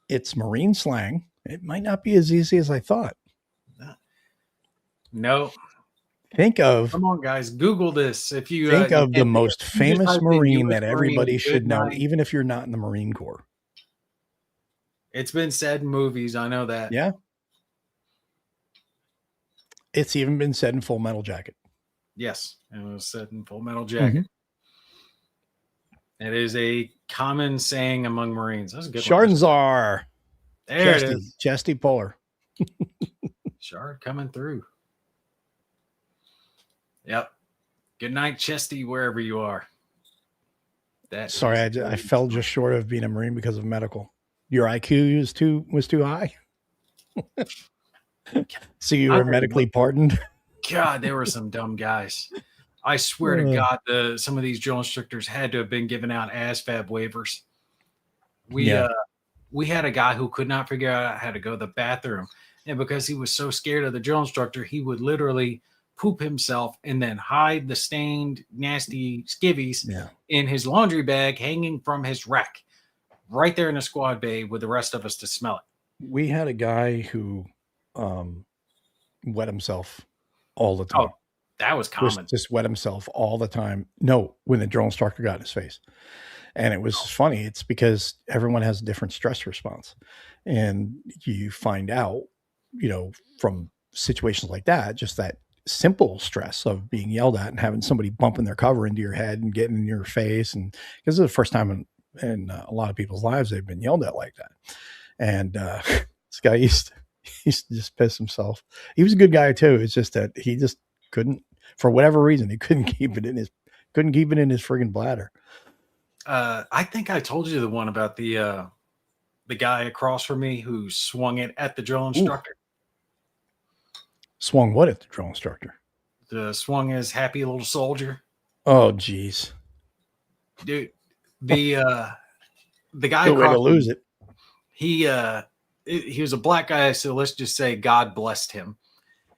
it's Marine slang. It might not be as easy as I thought. No. Come on, guys, Google this. If you think of the most famous Marine that everybody should know, even if you're not in the Marine Corps. It's been said in movies. I know that. Yeah. It's even been said in Full Metal Jacket. Yes, it was said in Full Metal Jacket. It is a common saying among Marines. That's a good Sharnzar. There it is. Chesty Puller. Shard coming through. Yep. Good night, Chesty, wherever you are. Sorry, I fell just short of being a Marine because of medical. Your IQ was too high. So you were medically pardoned. God, there were some dumb guys. I swear to God, some of these drill instructors had to have been giving out ASVAB waivers. We had a guy who could not figure out how to go to the bathroom, and because he was so scared of the drill instructor, he would literally poop himself and then hide the stained, nasty skivvies in his laundry bag hanging from his rack, right there in the squad bay with the rest of us to smell it. We had a guy who wet himself all the time. Oh, that was common. Just wet himself all the time. No, when the drill instructor got in his face. And it was funny. It's because everyone has a different stress response. And you find out, from situations like that, just that simple stress of being yelled at and having somebody bumping their cover into your head and getting in your face. And because it's the first time in a lot of people's lives they've been yelled at like that. And this guy used to just piss himself. He was a good guy too. It's just that he just couldn't, for whatever reason, he couldn't keep it in his friggin' bladder. I think I told you the one about the guy across from me who swung it at the drill instructor. Ooh. Swung what at the drill instructor? Swung his happy little soldier. Oh, geez. Dude, the guy across to lose it. He was a black guy, so let's just say God blessed him.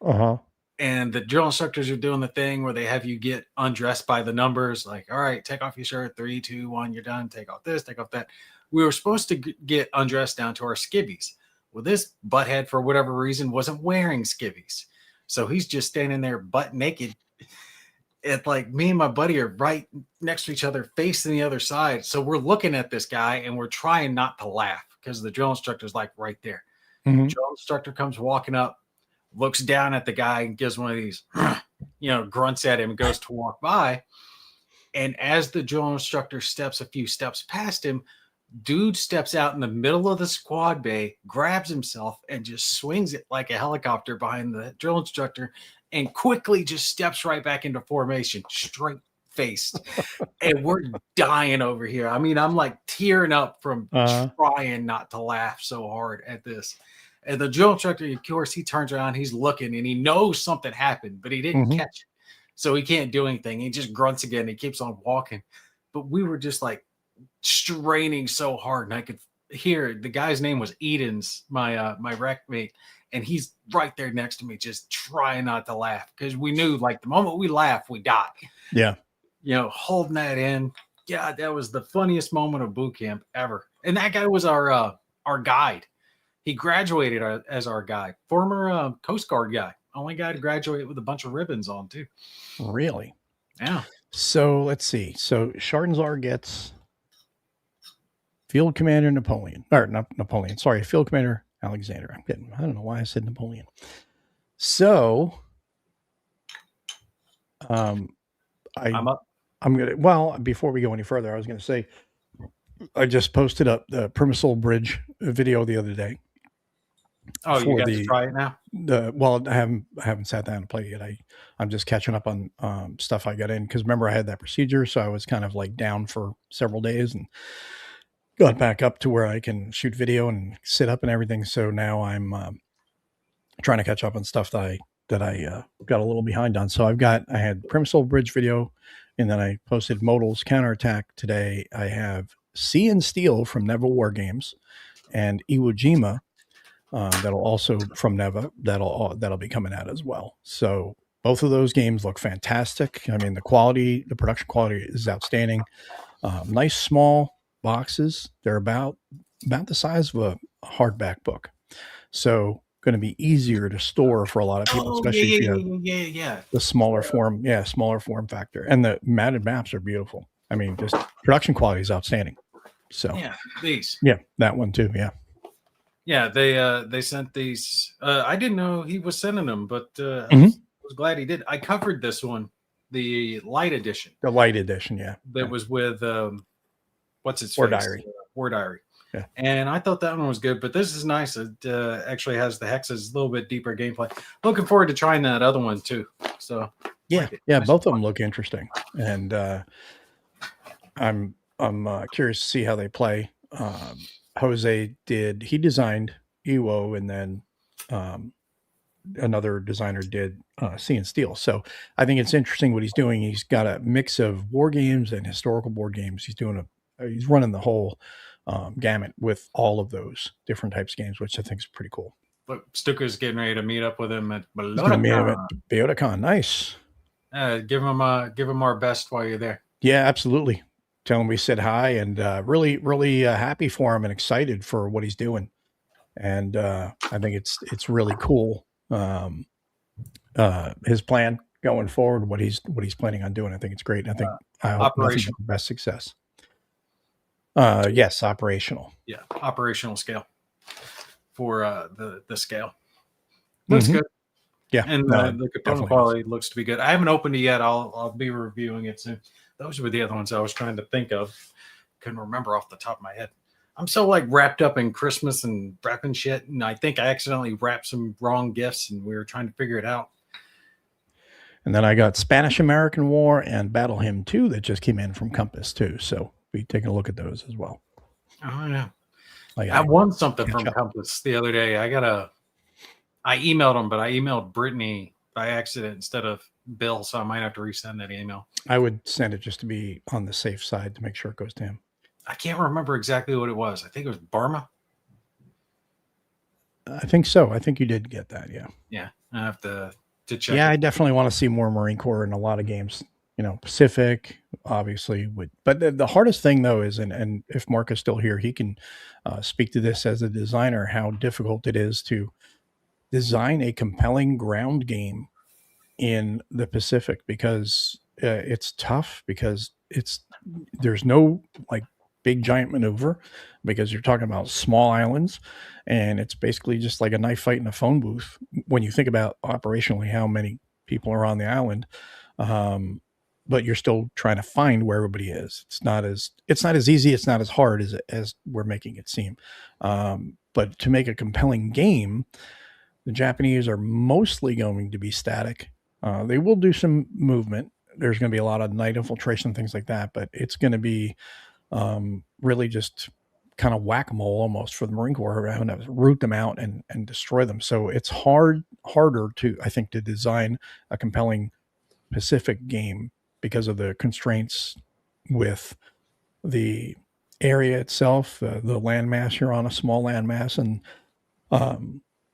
Uh-huh. And the drill instructors are doing the thing where they have you get undressed by the numbers. Like, all right, take off your shirt. 3, 2, 1, you're done. Take off this, take off that. We were supposed to get undressed down to our skivvies. Well, this butthead, for whatever reason, wasn't wearing skivvies. So he's just standing there butt naked. And like me and my buddy are right next to each other, facing the other side. So we're looking at this guy and we're trying not to laugh because the drill instructor's like right there. Mm-hmm. The drill instructor comes walking up, looks down at the guy and gives one of these, grunts at him and goes to walk by. And as the drill instructor steps a few steps past him, dude steps out in the middle of the squad bay, grabs himself and just swings it like a helicopter behind the drill instructor and quickly just steps right back into formation, straight faced. And we're dying over here. I mean, I'm like tearing up from trying not to laugh so hard at this. And the drill instructor, of course, he turns around, he's looking, and he knows something happened, but he didn't catch it. So he can't do anything. He just grunts again. He keeps on walking. But we were just like straining so hard, and I could hear the guy's name was Edens, my rec mate, and he's right there next to me, just trying not to laugh because we knew like the moment we laugh, we die. Yeah. Holding that in. Yeah, that was the funniest moment of boot camp ever. And that guy was our guide. He graduated as our guide, former Coast Guard guy. Only guy to graduate with a bunch of ribbons on too. Really? Yeah. So let's see. So Chardonzar gets Field Commander Napoleon, or not Napoleon. Sorry, Field Commander Alexander. I don't know why I said Napoleon. So, I'm up. Before we go any further, I was gonna say I just posted up the Permisol Bridge video the other day. Oh, you got to try it now? I haven't sat down and played it yet. I'm just catching up on stuff I got in because remember I had that procedure, so I was kind of like down for several days and got back up to where I can shoot video and sit up and everything. So now I'm trying to catch up on stuff that I got a little behind on. So I had Permisol Bridge video, and then I posted Modal's Counterattack today. I have Sea and Steel from Neva War Games and Iwo Jima. That'll also from Neva that'll be coming out as well. So both of those games look fantastic. I mean, the production quality is outstanding. Nice small boxes. They're about the size of a hardback book. So going to be easier to store for a lot of people, especially if you have the smaller form factor. And the matted maps are beautiful. I mean, just production quality is outstanding. So that one too. Yeah, they sent these. I didn't know he was sending them, but I was glad he did. I covered this one, the light edition. The light edition, yeah. That was with what's its War face? Diary. War Diary. Yeah. And I thought that one was good, but this is nice. It actually has the hexes, a little bit deeper gameplay. Looking forward to trying that other one too. So, Yeah, like it. yeah, Nice and both of them fun. look interesting, and I'm curious to see how they play. Jose he designed Ewo, and then um, another designer did Sea and Steel. So I think it's interesting what he's doing. He's got a mix of war games and historical board games. He's running the whole gamut with all of those different types of games, which I think is pretty cool. Look, Stuka's getting ready to meet up with him at He's going to meet him at Balota. Beotacon. Nice. Give him our best while you're there. Yeah, absolutely. Tell him we said hi, and really happy for him and excited for what he's doing. And I think it's really cool. His plan going forward, what he's planning on doing. I think it's great. And I hope nothing but Operational. the best success. Yes, operational. Yeah, operational scale for the scale. Looks good. Yeah, And no, the component definitely is. quality looks to be good. I haven't opened it yet. I'll be reviewing it soon. Those were the other ones I was trying to think of. Couldn't remember off the top of my head. I'm so like wrapped up in Christmas and wrapping shit, and I think I accidentally wrapped some wrong gifts, and we were trying to figure it out. And then I got Spanish American War and Battle Hymn 2 that just came in from Compass too. So be taking a look at those as well. Oh yeah. Like I won something from up. Compass the other day. I emailed them, but I emailed Brittany by accident instead of Bill, so I might have to resend that email. I would send it just to be on the safe side to make sure it goes to him. I can't remember exactly what it was. I think it was Burma. I think so. I think you did get that. Yeah. Yeah. I have to check. Yeah, it. I definitely want to see more Marine Corps in a lot of games. You know, Pacific, obviously, would. But the hardest thing though is, and if Mark is still here, he can speak to this as a designer, how difficult it is to design a compelling ground game in the Pacific, because it's tough, because there's no like big giant maneuver, because you're talking about small islands, and it's basically just like a knife fight in a phone booth when you think about operationally how many people are on the island. But you're still trying to find where everybody is. It's not as easy. It's not as hard as we're making it seem. But to make a compelling game, the Japanese are mostly going to be static. They will do some movement. There's going to be a lot of night infiltration, things like that, but it's going to be really just kind of whack-a-mole almost for the Marine Corps, having to root them out and destroy them. So it's harder to, I think, to design a compelling Pacific game because of the constraints with the area itself, the landmass. You're on a small landmass, and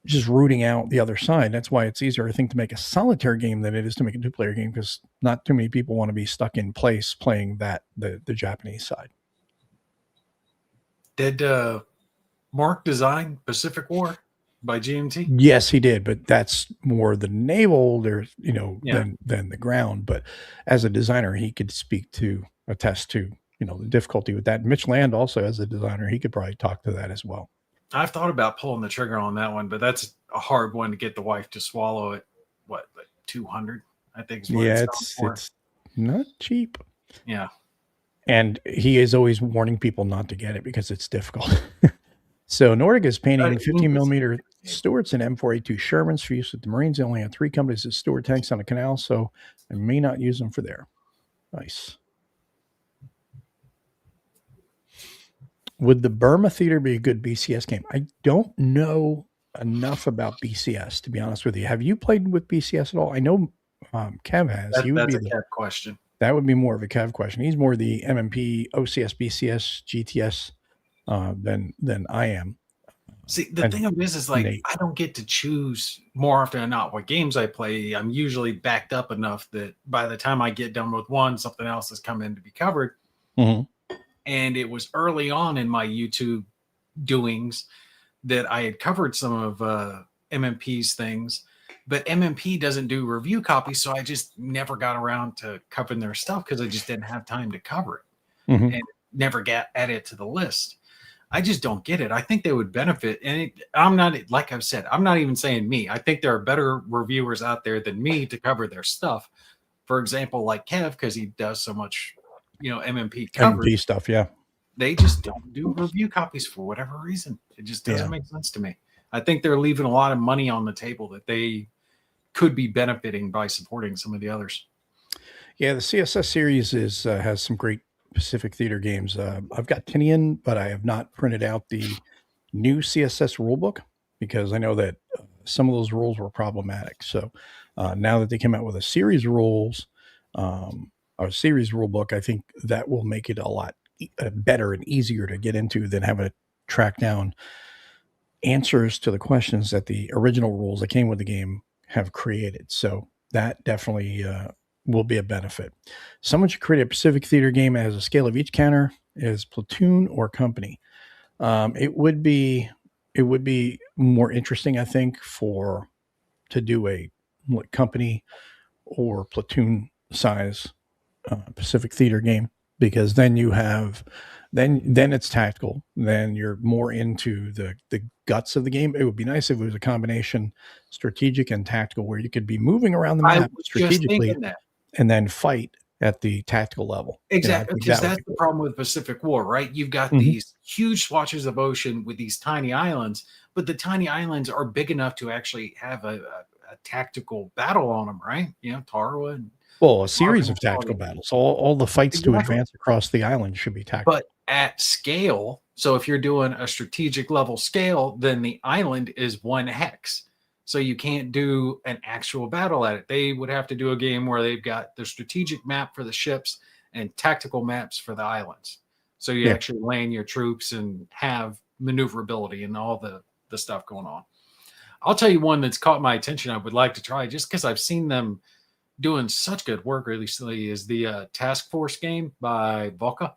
just rooting out the other side. That's why it's easier, I think, to make a solitaire game than it is to make a two-player game, because not too many people want to be stuck in place playing the Japanese side. Did Mark design Pacific War by GMT? Yes, he did, but that's more the naval, than the ground. But as a designer, he could attest to the difficulty with that. Mitch Land also, as a designer, he could probably talk to that as well. I've thought about pulling the trigger on that one, but that's a hard one to get the wife to swallow it. What, like 200? I think is what it's not cheap. Yeah. And he is always warning people not to get it because it's difficult. So Nordic is painting 15 millimeter Stuarts and M4A2 Shermans for use with the Marines. They only have 3 companies that Stuart tanks on the canal, so I may not use them for there. Nice. Would the Burma Theater be a good BCS game? I don't know enough about BCS, to be honest with you. Have you played with BCS at all? I know Kev has. That's a Kev question. That would be more of a Kev question. He's more the MMP, OCS, BCS, GTS than I am. See, the thing of this is, like, I don't get to choose more often than not what games I play. I'm usually backed up enough that by the time I get done with one, something else has come in to be covered. Mm-hmm. And it was early on in my YouTube doings that I had covered some of MMP's things, but MMP doesn't do review copies, so I just never got around to covering their stuff because I just didn't have time to cover it, and never got added to the list. I just don't get it. I think they would benefit, and I'm not, like I've said, I'm not even saying me. I think there are better reviewers out there than me to cover their stuff. For example, like Kev, because he does so much, MMP coverage. MMP stuff, yeah. they just don't do review copies for whatever reason. It just doesn't Yeah. make sense to me. I think they're leaving a lot of money on the table that they could be benefiting by supporting some of the others. Yeah, the CSS series is has some great Pacific Theater games. I've got Tinian, but I have not printed out the new CSS rulebook because I know that some of those rules were problematic. So now that they came out with a series rules, or series rulebook, I think that will make it a lot better and easier to get into than having to track down answers to the questions that the original rules that came with the game have created. So that definitely will be a benefit. Someone should create a Pacific Theater game as a scale of each counter is platoon or company. It would be more interesting, I think, for to do a like, company or platoon size Pacific Theater game because then you have then it's tactical. Then you're more into the guts of the game. It would be nice if it was a combination strategic and tactical where you could be moving around the I map was just strategically thinking that. and then fight at the tactical level. I Exactly, think because that would that's be the cool. problem with Pacific War, right? You've got Mhm. these huge swatches of ocean with these tiny islands, but the tiny islands are big enough to actually have a tactical battle on them, right? You know, Tarawa and Well, a series Marvin, of tactical battles. All the fights to exactly. advance across the island should be tactical. But at scale, so if you're doing a strategic level scale, then the island is one hex. So you can't do an actual battle at it. They would have to do a game where they've got the strategic map for the ships and tactical maps for the islands. So you Yeah. actually land your troops and have maneuverability and all the stuff going on. I'll tell you one that's caught my attention. I would like to try just because I've seen them doing such good work recently. Is the Task Force game by Volca?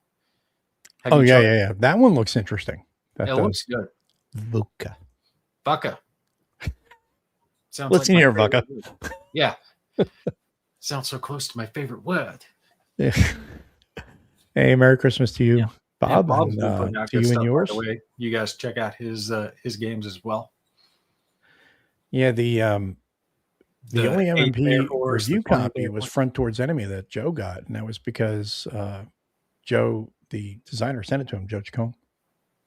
Have Oh you yeah, tried? yeah, yeah. That one looks interesting. That It looks does. good. Vuka. Vodka sounds like Listen my here, favorite Vuka. word. Yeah, sounds so close to my favorite word. Yeah. Hey, Merry Christmas to Yeah, you, yeah. Bob, Bob's and been putting out to good you and stuff, by the yours. way. You guys check out his games as well. Yeah, the The only 8th Air MMP Force, the review 20th copy Air was Force. Front Towards Enemy that Joe got, and that was because Joe, the designer, sent it to him, Joe Chacon.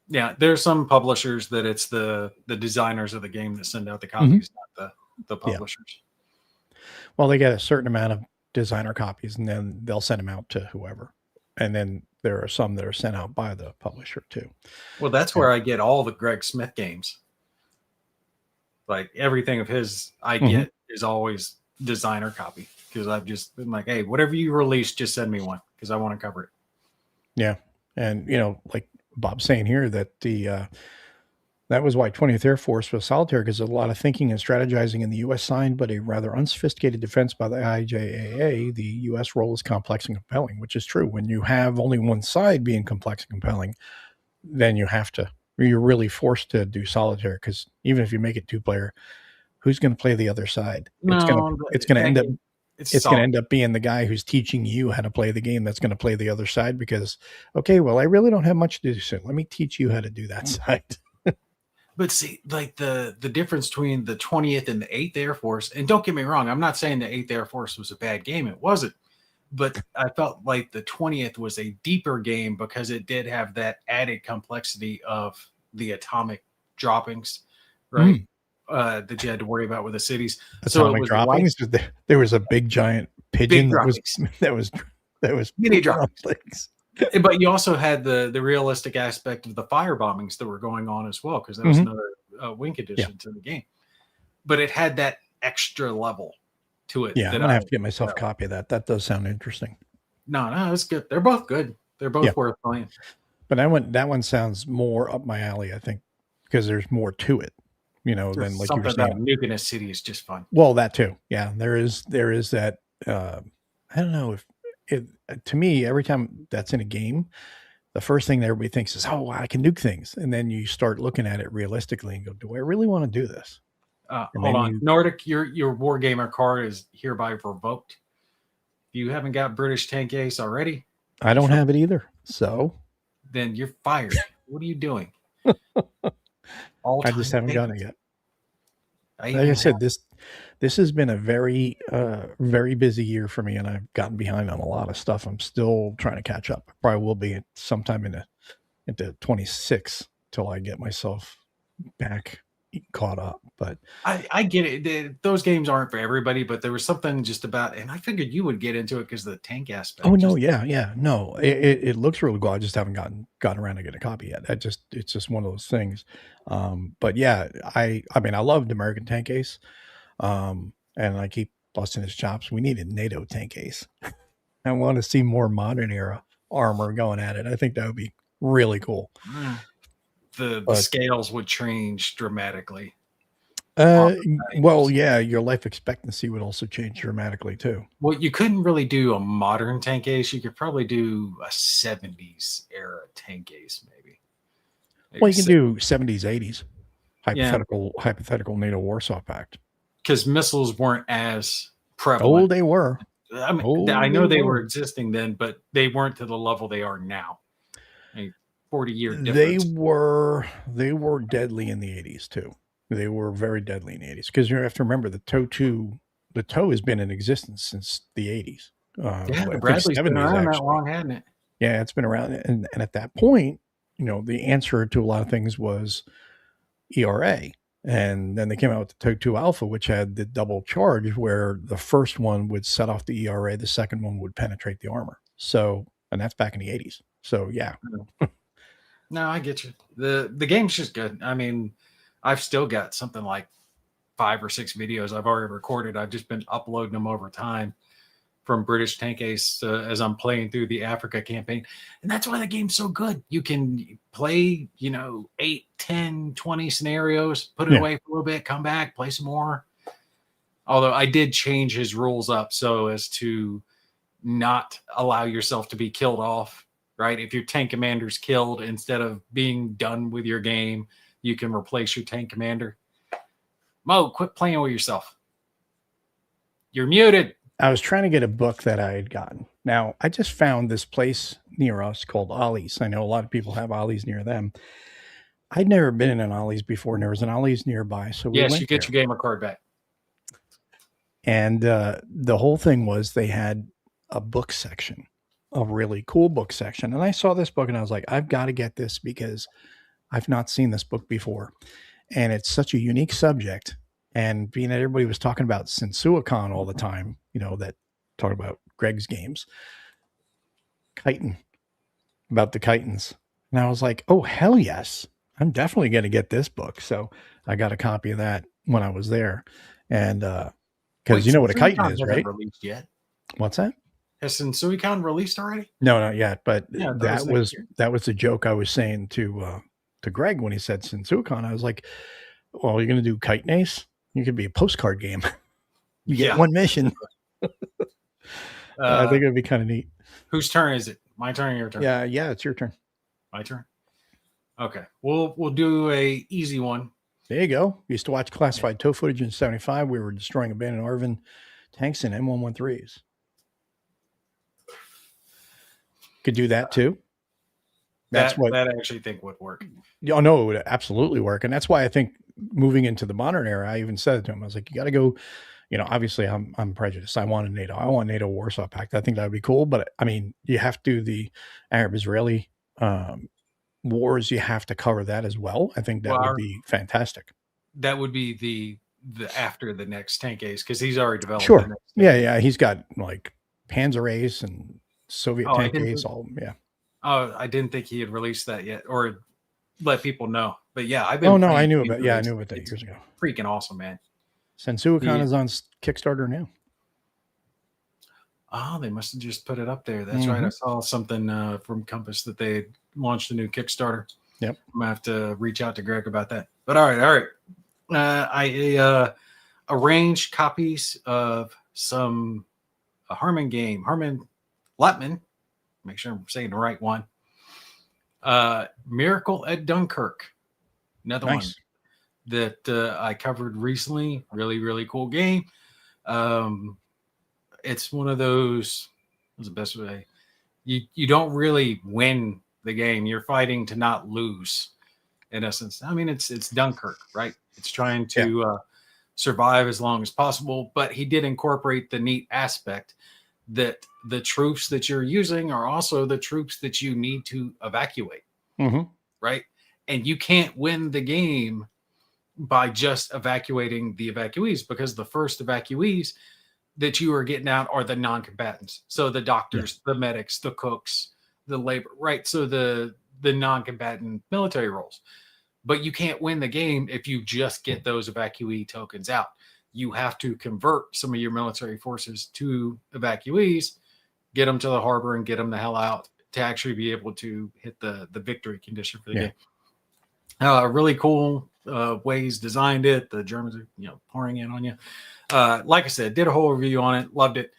Yeah, there's some publishers that it's the designers of the game that send out the Mm-hmm. copies, not the Yeah. publishers. Well, they get a certain amount of designer copies, and then they'll send them out to whoever. And then there are some that are sent out by the publisher too. Well, that's And, where I get all the Greg Smith games. Like everything of his, I Mhm. get is always designer copy because I've just been like, hey, whatever you release, just send me one because I want to cover it. Yeah, and like Bob's saying here that that was why 20th Air Force was solitary because a lot of thinking and strategizing in the U.S. side, but a rather unsophisticated defense by the IJAA. The U.S. role is complex and compelling, which is true. When you have only one side being complex and compelling, then you're really forced to do solitaire because even if you make it two player, who's going to play the other side? No, It's going to that end up game, it's it's going to solid. end up being the guy who's teaching you how to play the game that's going to play the other side because okay, well, I really don't have much to do, so let me teach you how to do that side. But see, like the difference between the 20th and the 8th Air Force, and don't get me wrong, I'm not saying the 8th Air Force was a bad game. It wasn't. But I felt like the 20th was a deeper game because it did have that added complexity of the atomic droppings, right? Mm. That you had to worry about with the cities. So it Atomic was like droppings. There was a big giant big pigeon that was droppings, that was that was mini pooping on droppings. things. But you also had the realistic aspect of the fire bombings that were going on as well, because that was Mhm. another wink Yeah, addition to the game. But it had that extra level to it yeah. I'm that gonna I have to get myself a copy of that. That does sound interesting. no, it's good. They're both good. They're Yeah, both worth playing. but that one sounds more up my alley. I think because there's more to it. Than There's like you were something about saying. nuking a city is just fun. Well, that too. Yeah, there is that. I don't know if it to me every time that's in a game, the first thing that everybody thinks is, "Oh, I can nuke things," and then you start looking at it realistically and go, "Do I really want to do this?" And Hold then on, you, Nordic, your wargamer card is hereby revoked. If you haven't got British Tank Ace already, I don't sure, have it either, so then you're fired. What are you doing? All I just time haven't done it favorites. yet. I Like I even have said, this has been a very very busy year for me, and I've gotten behind on a lot of stuff. I'm still trying to catch up. I probably will be sometime in into 26 till I get myself back caught up. But I get it. Those games aren't for everybody, but there was something just about, and I figured you would get into it because of the tank oh aspect. no, Just yeah, no, it looks really cool. I just haven't gotten around to get a copy yet. It's just one of those things. But yeah, I mean I loved American Tank Ace, and I keep busting his chops. We need a NATO Tank Ace. I want to see more modern era armor going at it. I think that would be really cool. the But scales would change dramatically. uh, well, Items. yeah, your life expectancy would also change dramatically too. Well, you couldn't really do a modern tank ace. You could probably do a 70s era tank ace, maybe. Well, Maybe you can do 70s, 80s yeah, hypothetical NATO Warsaw Pact. because missiles weren't as Oh, prevalent. they were. I mean, Oh, I they know they were were. existing then, but they weren't to the level they are now. A 40-year They difference. were they were deadly in the 80s too. They were very deadly in the 80s because you have to remember the TOW has been in existence since the 80s. Yeah, the I think Bradley's been 70s around that actually. long, hadn't it? Yeah, it's been around, and at that point, the answer to a lot of things was ERA. And then they came out with the TOW 2 Alpha, which had the double charge, where the first one would set off the ERA, the second one would penetrate the armor. So, and that's back in the 80s. So, yeah. No, I get you. The game's just good. I mean, I've still got something like 5 or 6 videos I've already recorded. I've just been uploading them over time from British Tank Ace as I'm playing through the Africa campaign. And that's why the game's so good. You can play, 8, 10, 20 scenarios, put it Yeah. away for a little bit, come back, play some more. Although I did change his rules up so as to not allow yourself to be killed off, right? If your tank commander's killed, instead of being done with your game, you can replace your tank commander. Mo, quit playing with yourself. You're muted. I was trying to get a book that I had gotten. Now, I just found this place near us called Ollie's. I know a lot of people have Ollie's near them. I'd never been in an Ollie's before, and there was an Ollie's nearby. So we Yes, you went get there. your gamer card back. And the whole thing was they had a book section, a really cool book section. And I saw this book and I was like, I've got to get this because I've not seen this book before. And it's such a unique subject. And being that everybody was talking about Sensuicon all the time, that talk about Greg's games, chitin, about the chitins. And I was like, oh, hell yes. I'm definitely going to get this book. So I got a copy of that when I was there. And because you know what a chitin is, right? Released yet? What's that? Has Sensuicon released already? No, not yet. But Yeah, that was the joke I was saying to Greg when he said Sensuicon. I was like, well, you're going to do chitin ace? You could be a postcard game. You get one mission. I think it'd be kind of neat. Whose turn is it? My turn or your turn? Yeah, it's your turn. My turn. Okay, we'll do a easy one. There you go. We used to watch classified tow footage in '75. We were destroying abandoned ARVN tanks and M113s. Could do that too. That's what I actually think would work. Oh no, it would absolutely work, and that's why I think moving into the modern era, I even said it to him. I was like, you got to go. Obviously, I'm prejudiced. I want NATO Warsaw Pact. I think that would be cool, but I mean, you have to the Arab-Israeli wars. You have to cover that as well. I think that would be fantastic. That would be the after the next tank ace because he's already developed. Sure. Yeah. He's got like Panzer Ace and Soviet tank ace. Yeah. Oh, I didn't think he had released that yet or let people know. But yeah, I've been. Oh no, I knew about. Yeah, I knew about that years ago. Freaking awesome, man. Sensuicon is on Kickstarter now. Oh, they must have just put it up there. That's right. I saw something from Compass that they launched a new Kickstarter. Yep. I'm gonna have to reach out to Greg about that. But all right. I arranged copies of some Harmon game, Harmon Latman. Make sure I'm saying the right one. Miracle at Dunkirk. Another one that I covered recently. Really, really cool game. It's one of those. What's the best way? You don't really win the game. You're fighting to not lose. In essence, I mean, it's Dunkirk, right? It's trying to survive as long as possible. But he did incorporate the neat aspect that the troops that you're using are also the troops that you need to evacuate. right? And you can't win the game by just evacuating the evacuees, because the first evacuees that you are getting out are the non-combatants. So the doctors, the medics, the cooks, the labor, right? So the non-combatant military roles. But you can't win the game if you just get those evacuee tokens out. You have to convert some of your military forces to evacuees, get them to the harbor, and get them the hell out to actually be able to hit the victory condition for the game. Really cool ways designed it. The Germans are pouring in on you. Like I said, did a whole review on it. Loved it.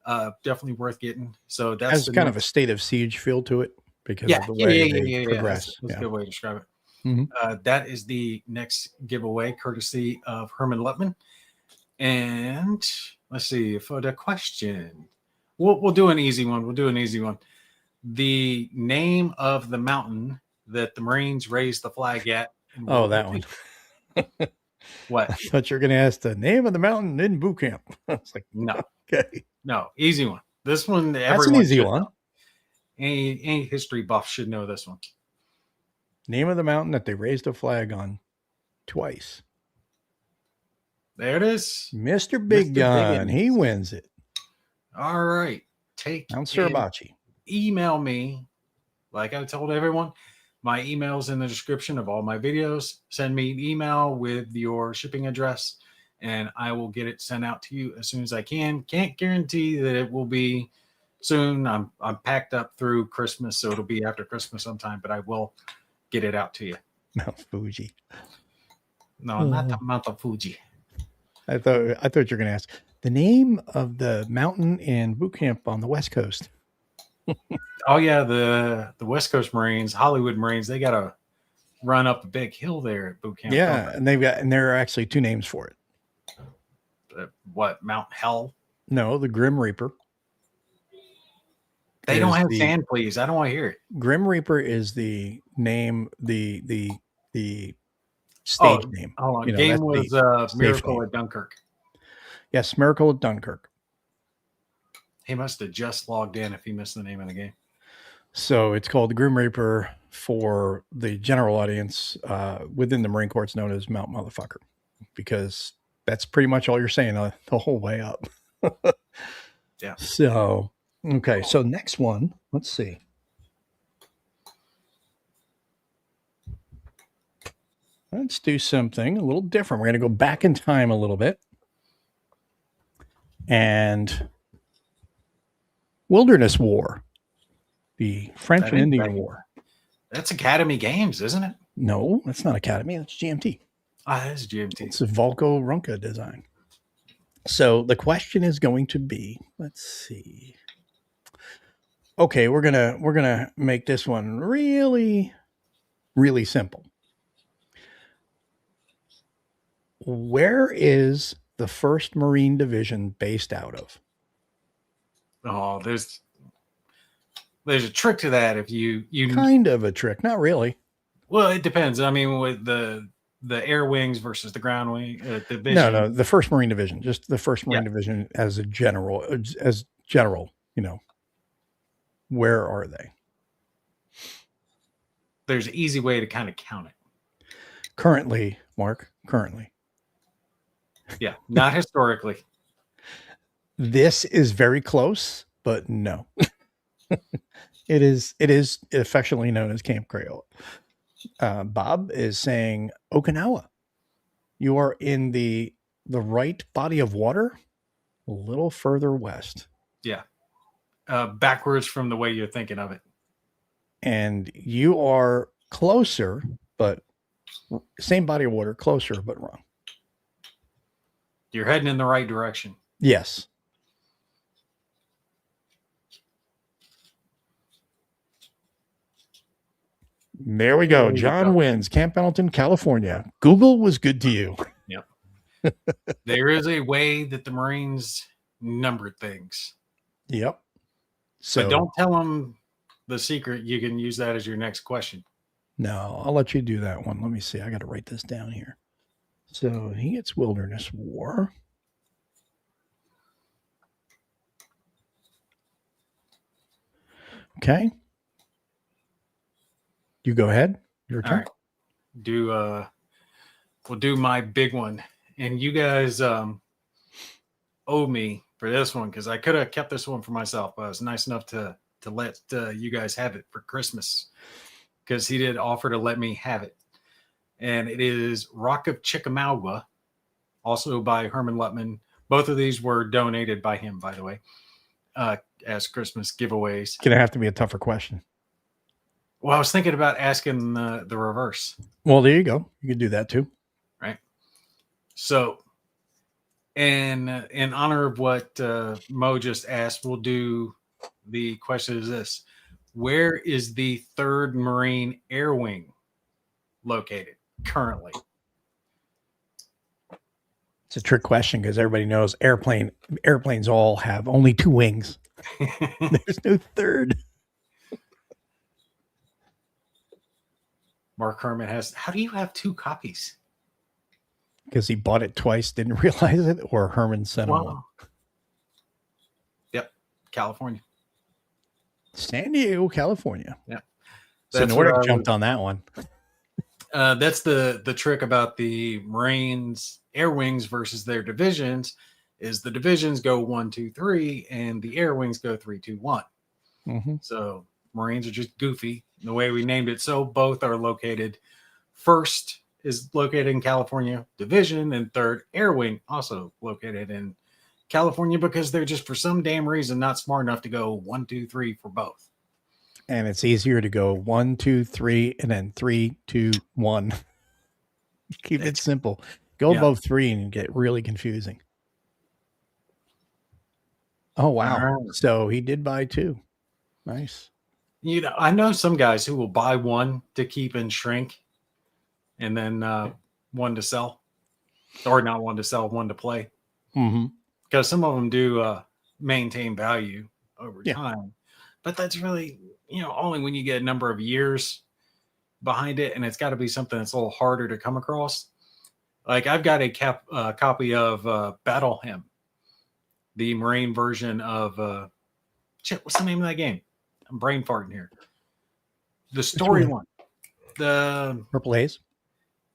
Definitely worth getting. So that's has the kind next. of a state of siege feel to it because of the way they progress. That's a good way to describe it. Mm-hmm. That is the next giveaway, courtesy of Herman Lutman. And let's see, for the question, we'll do an easy one. We'll do an easy one. The name of the mountain that the Marines raised the flag at. Oh, that one. What? I thought you were going to ask the name of the mountain in boot camp. I was like, no, okay, no, easy one. This one, that's an easy one. Know. Any history buff should know this one. Name of the mountain that they raised a flag on twice. There it is. Mr. Big Gun. He wins it. All right. Take Mount Suribachi. Email me, like I told everyone. My email's in the description of all my videos. Send me an email with your shipping address, and I will get it sent out to you as soon as I can. Can't guarantee that it will be soon. I'm packed up through Christmas, so it'll be after Christmas sometime, but I will get it out to you. Mount Fuji. No, not the Mount of Fuji. I thought you were going to ask the name of the mountain in boot camp on the West Coast. Oh yeah, the West Coast Marines, Hollywood Marines, they got to run up a big hill there at boot camp. Yeah, and there are actually two names for it. What, Mount Hell? No, the Grim Reaper. They don't have sand, please. I don't want to hear it. Grim Reaper is the name, the stage name. Hold on. Game was Miracle at Dunkirk. Yes, Miracle at Dunkirk. He must have just logged in if he missed the name of the game. So it's called the Grim Reaper for the general audience. Within the Marine Corps, it's known as Mount Motherfucker, because that's pretty much all you're saying the whole way up. Yeah. So, okay. So next one, let's see. Let's do something a little different. We're going to go back in time a little bit. And Wilderness War, the French and Indian War. That's Academy Games, isn't it? No, that's not Academy. That's GMT. That's GMT. It's a Volko Runka design. So the question is going to be, let's see. Okay, we're gonna make this one really, really simple. Where is the 1st Marine Division based out of? Oh, there's a trick to that. If you kind of a trick, not really. Well, it depends. I mean, with the air wings versus the ground wing division. No, the 1st Marine Division, just the 1st Marine Division as a general, where are they? There's an easy way to kind of count it. Currently, Mark, currently. Yeah, not historically. This is very close, but no. It is affectionately known as Camp Crayola. Bob is saying Okinawa. You are in the right body of water, a little further west. Yeah. Backwards from the way you're thinking of it. And you are closer, but same body of water, closer, but wrong. You're heading in the right direction. Yes. There we go. John wins. Camp Pendleton, California. Google was good to you. Yep. There is a way that the Marines numbered things. Yep. So but don't tell them the secret. You can use that as your next question. No, I'll let you do that one. Let me see. I got to write this down here. So he gets Wilderness War. Okay. You go ahead. Your All turn. right. We'll do my big one, and you guys owe me for this one because I could have kept this one for myself, but I was nice enough to let you guys have it for Christmas because he did offer to let me have it, and it is Rock of Chickamauga, also by Herman Lutman. Both of these were donated by him, by the way, as Christmas giveaways. Gonna have to be a tougher question. Well, I was thinking about asking the reverse. Well, there you go. You could do that too. Right. So, in honor of what Mo just asked, we'll do the question is this: where is the 3rd Marine Air Wing located currently? It's a trick question because everybody knows airplanes all have only 2 wings. There's no third. Mark Herman has. How do you have 2 copies? Because he bought it twice, didn't realize it, or Herman sent him one. Yep, California. San Diego, California. Yeah. So Nordic jumped on that one. That's the trick about the Marines Air Wings versus their divisions is the divisions go 1, 2, 3, and the Air Wings go 3, 2, 1. Mm-hmm. So Marines are just goofy the way we named it. So both are located. 1st is located in California division, and 3rd Air Wing also located in California because they're just for some damn reason not smart enough to go 1, 2, 3 for both. And it's easier to go 1, 2, 3, and then 3, 2, 1. Keep it simple. Go above 3 and you get really confusing. Oh, wow. Right. So he did buy 2. Nice. You know, I know some guys who will buy 1 to keep and shrink and then 1 to sell, or not 1 to sell, 1 to play. Mm-hmm. Because some of them do maintain value over time. But that's really, only when you get a number of years behind it, and it's got to be something that's a little harder to come across. Like I've got a copy of Battle Hymn, the Marine version of what's the name of that game? I'm brain farting here. The story one. The Purple Haze?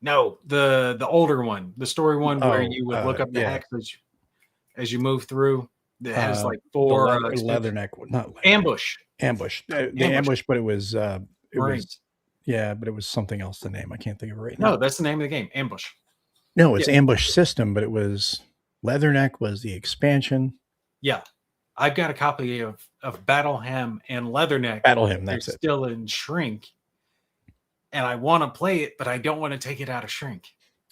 No, the older one. The story one where you would look up the hex as you move through. It has like 4 Leatherneck, not Ambush. Ambush. Ambush, but it was but it was something else, the name. I can't think of it right now. No, that's the name of the game, Ambush. No, it's Ambush System, but it was Leatherneck was the expansion. Yeah. I've got a copy of Battle Hymn and Leatherneck. Battle Hymn, that's it. Still in shrink. And I want to play it, but I don't want to take it out of shrink.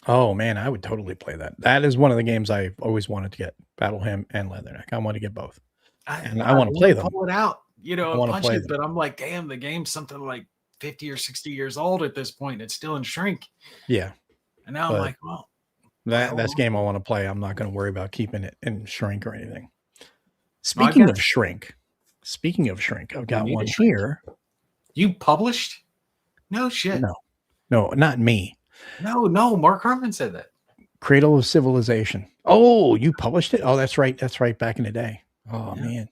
Oh man, I would totally play that. That is one of the games I've always wanted to get. Battle Hymn and Leatherneck. I want to get both. I want to play them. Pull it out, punch it, but I'm like, damn, the game's something like 50 or 60 years old at this point. It's still in shrink. Yeah. And now I'm like, well, that's game I want to play. I'm not going to worry about keeping it in shrink or anything. Speaking of shrink, I've got one here. You published? No shit. No, not me. No, Mark Herman said that. Cradle of Civilization. Oh, you published it? Oh, that's right. That's right. Back in the day. Oh man.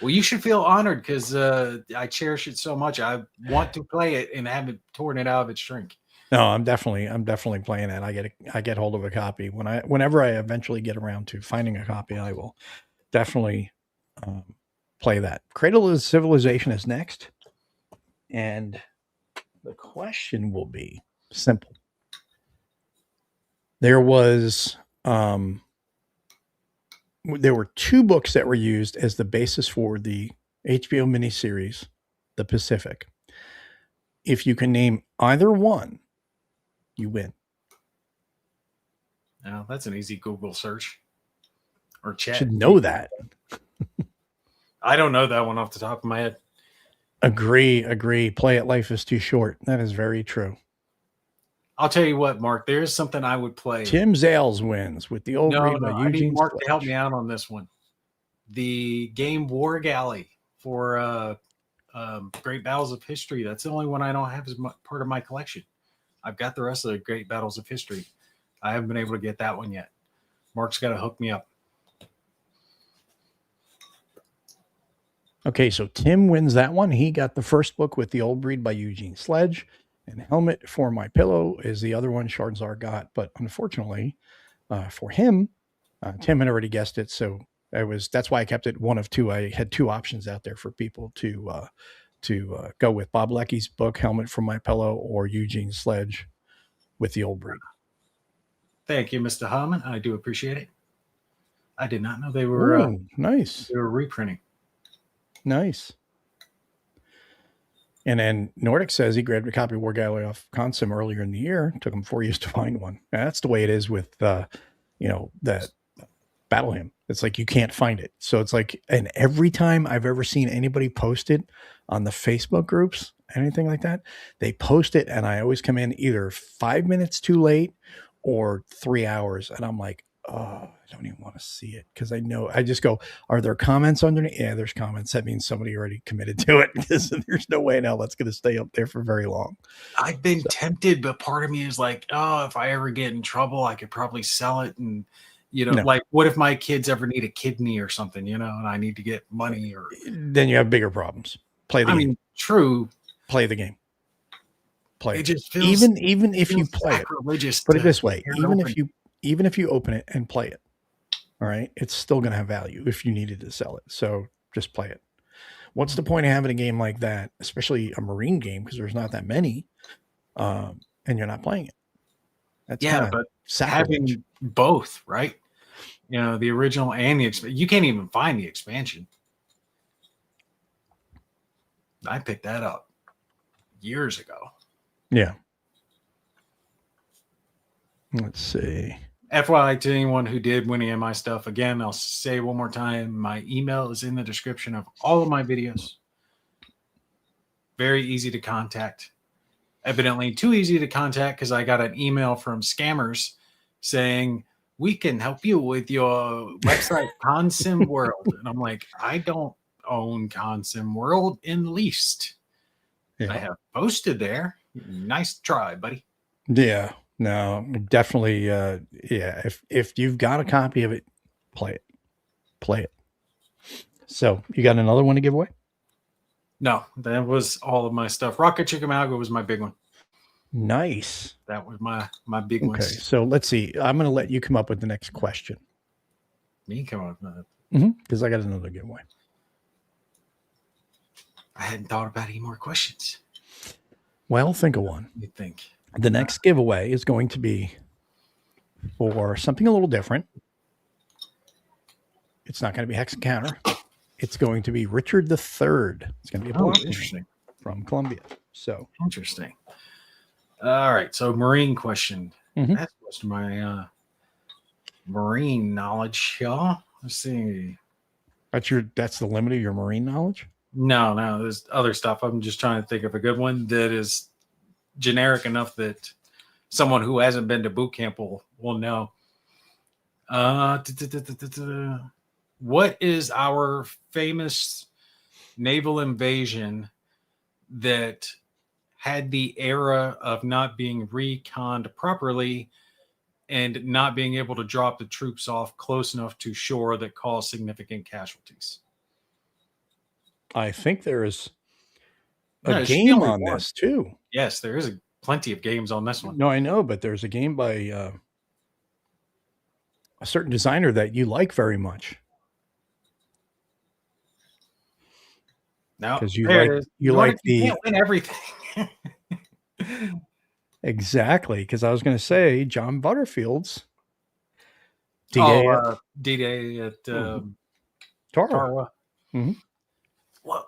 Well, you should feel honored because I cherish it so much. I want to play it and haven't torn it out of its shrink. No, I'm definitely playing it. I get hold of a copy whenever I eventually get around to finding a copy. I will definitely play that. Cradle of Civilization is next, and the question will be simple. There was there were 2 books that were used as the basis for the HBO miniseries, The Pacific. If you can name either one, you win. Now, that's an easy Google search or chat. You should know that. I don't know that one off the top of my head. Agree. Play it. Life is too short. That is very true. I'll tell you what, Mark, there is something I would play. Tim Zales wins with the old I need Mark to help me out on this one. The game War Galley for Great Battles of History. That's the only one I don't have as part of my collection. I've got the rest of the Great Battles of History. I haven't been able to get that one yet. Mark's got to hook me up. Okay, so Tim wins that one. He got the first book with the Old Breed by Eugene Sledge. And Helmet for My Pillow is the other one Shardzar got. But unfortunately for him, Tim had already guessed it. So that's why I kept it one of two. I had two options out there for people to go with: Bob Lecky's book, Helmet for My Pillow, or Eugene Sledge with the Old Breed. Thank you, Mr. Harmon. I do appreciate it. I did not know they were nice. They were reprinting. Nice. And then Nordic says he grabbed a copy of War Gallery off Consim earlier in the year. Took him 4 years to find one. And that's the way it is with that Battle Hymn. It's like you can't find it. So it's like, and every time I've ever seen anybody post it on the Facebook groups, anything like that, they post it, and I always come in either 5 minutes too late or 3 hours, and I'm like, oh, I don't even want to see it, because I just go, are there comments underneath? Yeah, there's comments. That means somebody already committed to it, because there's no way in hell that's going to stay up there for very long. I've been tempted, but part of me is like, oh, if I ever get in trouble, I could probably sell it. And, like, what if my kids ever need a kidney or something, and I need to get money? Or then you have bigger problems. Play the game. True. Play the game. Play it. Just feels even if you play it. Put it this way: even if you open it and play it, all right, it's still going to have value if you needed to sell it. So just play it. What's the point of having a game like that, especially a Marine game, because there's not that many, and you're not playing it? That's but having both, right? The original and the expansion. You can't even find the expansion. I picked that up years ago. Yeah. Let's see. FYI to anyone who did Winnie and my stuff, again, I'll say one more time, my email is in the description of all of my videos. Very easy to contact. Evidently too easy to contact, because I got an email from scammers saying, we can help you with your website, Consim World. And I'm like, I don't own Consim World in least. Yeah. I have posted there. Nice try, buddy. Yeah. No, definitely. If you've got a copy of it, play it. So you got another one to give away? No, that was all of my stuff. Rocket Chickamauga was my big one. Nice. That was my big one. Okay, so let's see. I'm going to let you come up with the next question. Me come up with that? Because I got another giveaway. I hadn't thought about any more questions. Well, think of one. You think? The next giveaway is going to be for something a little different. It's not going to be Hex Encounter. It's going to be Richard III. It's going to be a block interesting from Columbia. So interesting. All right. So Marine question. That's most of my Marine knowledge, y'all. Let's see. That's the limit of your Marine knowledge? No, there's other stuff. I'm just trying to think of a good one that is generic enough that someone who hasn't been to boot camp will know. What is our famous naval invasion that had the era of not being reconned properly and not being able to drop the troops off close enough to shore that caused significant casualties? I think there is a game on this too. Yes, there is plenty of games on this one. No, I know, but there's a game by a certain designer that you like very much. Now, because you like the can't win everything. Exactly, because I was going to say John Butterfield's D-Day at Tarawa. Well,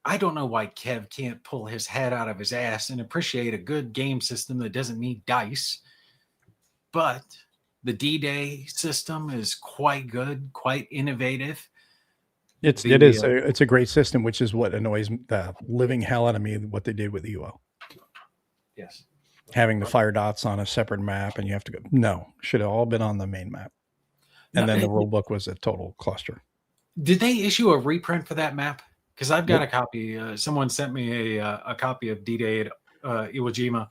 I don't know why Kev can't pull his head out of his ass and appreciate a good game system that doesn't need dice. But the D-Day system is quite good, quite innovative. It's a great system, which is what annoys the living hell out of me, what they did with UO. Yes. Having the fire dots on a separate map, and you have to go, should have all been on the main map. And then the rule book was a total cluster. Did they issue a reprint for that map? Because I've got a copy. Someone sent me a copy of D-Day at Iwo Jima.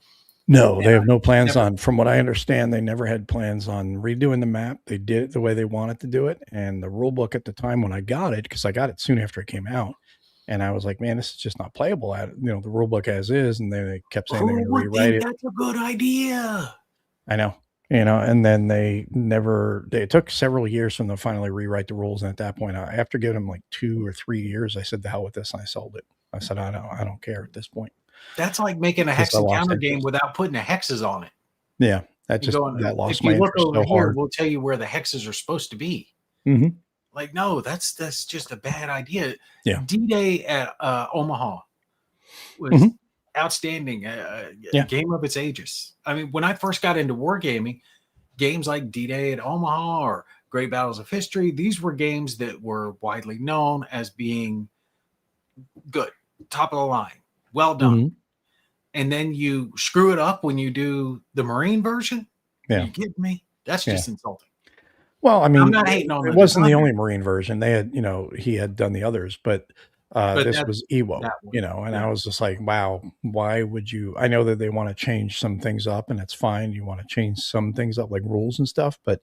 No, they have no plans on. From what I understand, they never had plans on redoing the map. They did it the way they wanted to do it. And the rule book at the time when I got it, because I got it soon after it came out, And I was like, man, this is just not playable at, the rule book as is. And then they kept saying they're Who going to would rewrite think it. that's a good idea? I know, and then it took several years for them to finally rewrite the rules. And at that point, after giving them like 2 or 3 years, I said, the hell with this. And I sold it. I said, I don't care at this point. That's like making a Because hex I and lost counter game interest. without putting the hexes on it. Yeah. And going, That if lost my you look interest over so here, hard. we'll tell you where the hexes are supposed to be. Mm-hmm. Like, no, that's just a bad idea. Yeah. D-Day at Omaha was Mm-hmm. outstanding. Game of its ages. I mean, when I first got into wargaming, games like D-Day at Omaha or Great Battles of History, these were games that were widely known as being good, top of the line, well done. Mm-hmm. And then you screw it up when you do the Marine version. Yeah. Are you kidding me? That's just insulting. Well, I mean, I'm not hating on it the wasn't the designer. only Marine version. They had, he had done the others, but this was Ewo, and I was just like, wow, why would you? I know that they want to change some things up, and it's fine. You want to change some things up, like rules and stuff, but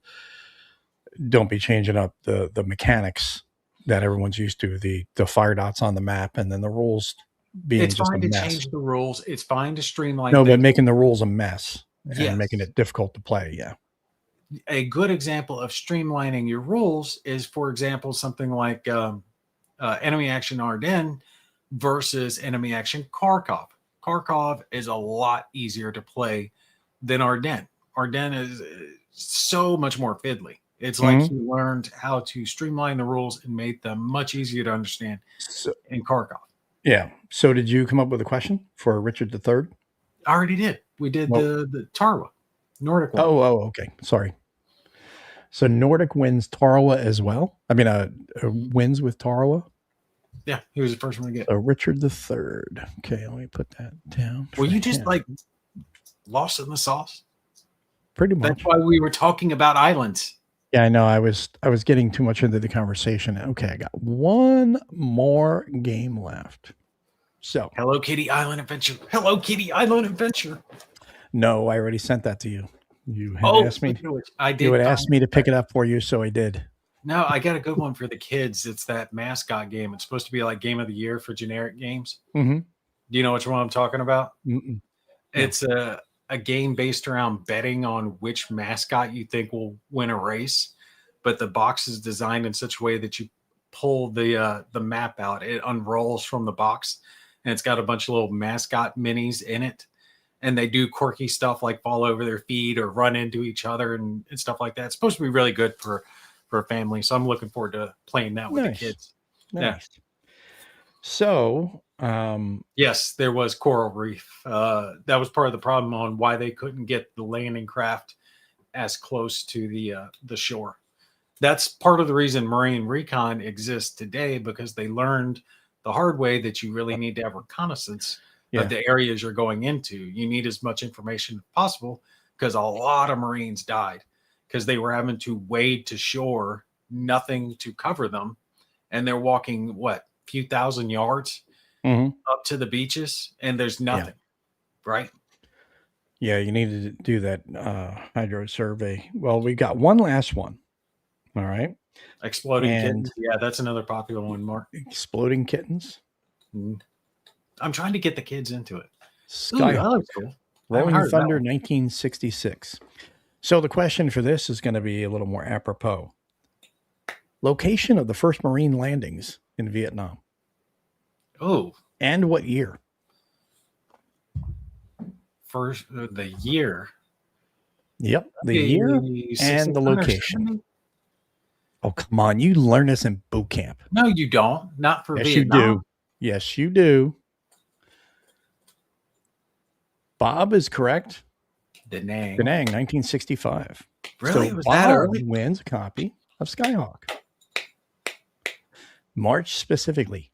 don't be changing up the mechanics that everyone's used to, the fire dots on the map, and then the rules being it's just fine a to mess. change the rules. It's fine to streamline. No, but making the rules a mess and making Yes. it difficult to play. Yeah. A good example of streamlining your rules is, for example, something like enemy action Ardennes versus enemy action Kharkov. Kharkov is a lot easier to play than Ardennes. Ardennes is so much more fiddly. It's like he learned how to streamline the rules and made them much easier to understand in Kharkov. Yeah. So did you come up with a question for Richard III? I already did. We did the Tarwa. Nordic one. Oh, okay. Sorry. So Nordic wins Tarawa as well. I mean, wins with Tarawa. Yeah, he was the first one to get. So Richard III. Okay, let me put that down. Well, you just like lost in the sauce. Pretty much. That's why we were talking about islands. Yeah, I know. I was getting too much into the conversation. Okay, I got one more game left. So Hello Kitty Island Adventure. Hello Kitty Island Adventure. No, I already sent that to you. You had asked me. I did. You had asked me to pick it up for you, so I did. No, I got a good one for the kids. It's that mascot game. It's supposed to be like game of the year for generic games. Mm-hmm. Do you know which one I'm talking about? Mm-mm. It's a game based around betting on which mascot you think will win a race, but the box is designed in such a way that you pull the map out, it unrolls from the box, and it's got a bunch of little mascot minis in it. And they do quirky stuff like fall over their feet or run into each other and stuff like that. It's supposed to be really good for a family. So I'm looking forward to playing that with the kids. Nice. Yeah. So, yes, there was coral reef. That was part of the problem on why they couldn't get the landing craft as close to the shore. That's part of the reason Marine Recon exists today, because they learned the hard way that you really need to have reconnaissance of the areas you're going into. You need as much information as possible, because a lot of Marines died because they were having to wade to shore, nothing to cover them. And they're walking, few thousand yards up to the beaches, and there's nothing, right? Yeah, you need to do that hydro survey. Well, we got one last one. All right. Exploding kittens. Yeah, that's another popular one, Mark. Exploding kittens. I'm trying to get the kids into it. Skyhawk. Cool. Rolling Thunder 1966. So the question for this is going to be a little more apropos. Location of the first Marine landings in Vietnam. Oh. And what year? First, the year. Yep, the year and the location. Oh, come on. You learn this in boot camp. No, you don't. Not for Vietnam. You do. Yes, you do. Bob is correct. Da Nang, 1965. Really? So was Bob that early? Wins a copy of Skyhawk. March specifically.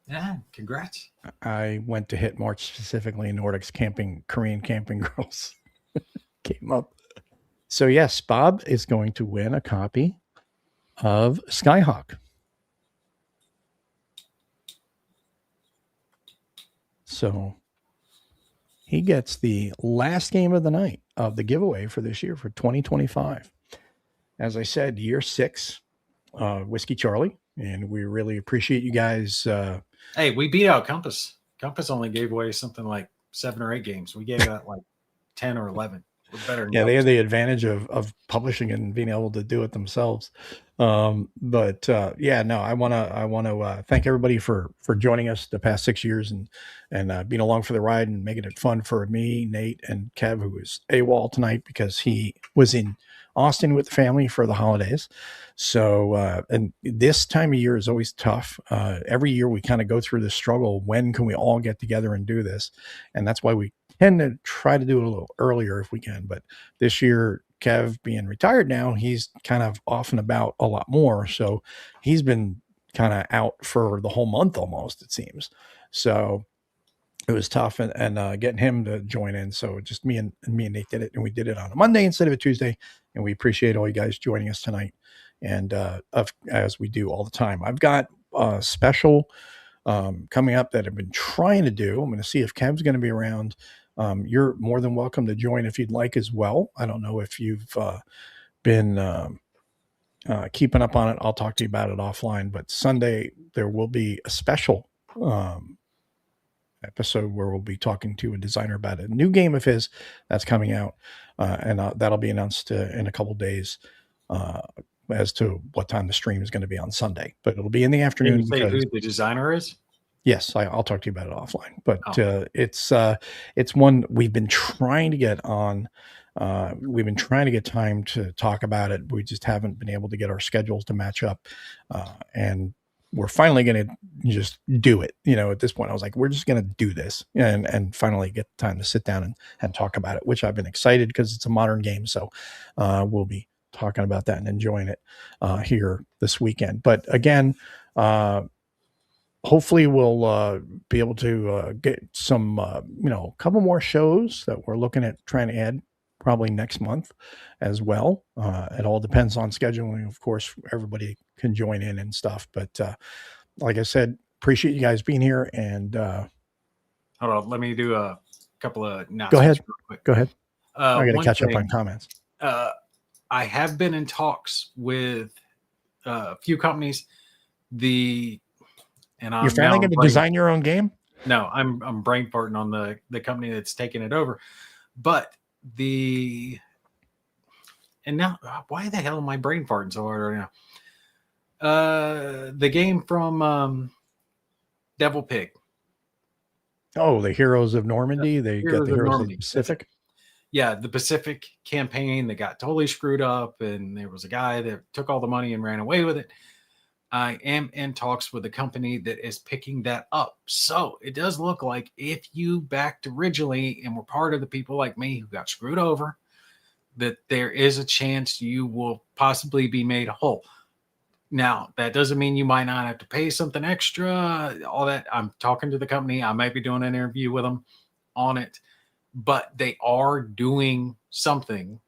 Yeah, congrats. I went to hit March specifically in Nordics camping, Korean camping girls came up. So yes, Bob is going to win a copy of Skyhawk. So he gets the last game of the night of the giveaway for this year for 2025. As I said, year 6, Whiskey Charlie. And we really appreciate you guys Hey, we beat out Compass. Compass only gave away something like 7 or 8 games. We gave out like 10 or 11. We're better than Yeah, they have Compass. the advantage of publishing and being able to do it themselves. Yeah, no, I want to thank everybody for joining us the past 6 years and being along for the ride and making it fun for me, Nate, and Kev, who is AWOL tonight because he was in Austin with the family for the holidays. So, and this time of year is always tough. Every year we kind of go through this struggle. When can we all get together and do this? And that's why we tend to try to do it a little earlier if we can. But this year, Kev being retired now, he's kind of off and about a lot more. So he's been kind of out for the whole month almost, it seems. So it was tough and getting him to join in. So just me and Nate did it, and we did it on a Monday instead of a Tuesday. And we appreciate all you guys joining us tonight. And as we do all the time, I've got a special coming up that I've been trying to do. I'm going to see if Kev's going to be around. You're more than welcome to join if you'd like as well. I don't know if you've been keeping up on it. I'll talk to you about it offline. But Sunday, there will be a special episode where we'll be talking to a designer about a new game of his that's coming out. And that'll be announced in a couple days. As to what time the stream is going to be on Sunday, but it'll be in the Can afternoon you say because who the designer is? yes, I'll talk to you about it offline. But it's one we've been trying to get on. We've been trying to get time to talk about it. We just haven't been able to get our schedules to match up, and we're finally going to just do it. At this point, I was like, we're just going to do this and finally get time to sit down and talk about it, which I've been excited because it's a modern game. So we'll be talking about that and enjoying it here this weekend. But again, hopefully we'll be able to get some a couple more shows that we're looking at trying to add probably next month as well. It all depends on scheduling, of course. Everybody can join in and stuff, but like I said, appreciate you guys being here. And hold on, let me do a couple of announcements. Go ahead. Real quick. Go ahead. I got to catch up on comments. I have been in talks with a few companies. You're finally going to design your own game? No, I'm brain farting on the company that's taking it over. But now why the hell am I brain farting so hard right now? The game from Devil Pig. Oh, the Heroes of Normandy. They got the Heroes of the Pacific. Yeah, the Pacific campaign that got totally screwed up, and there was a guy that took all the money and ran away with it. I am in talks with a company that is picking that up. So it does look like if you backed originally and were part of the people like me who got screwed over, that there is a chance you will possibly be made whole. Now, that doesn't mean you might not have to pay something extra, all that. I'm talking to the company. I might be doing an interview with them on it, but they are doing something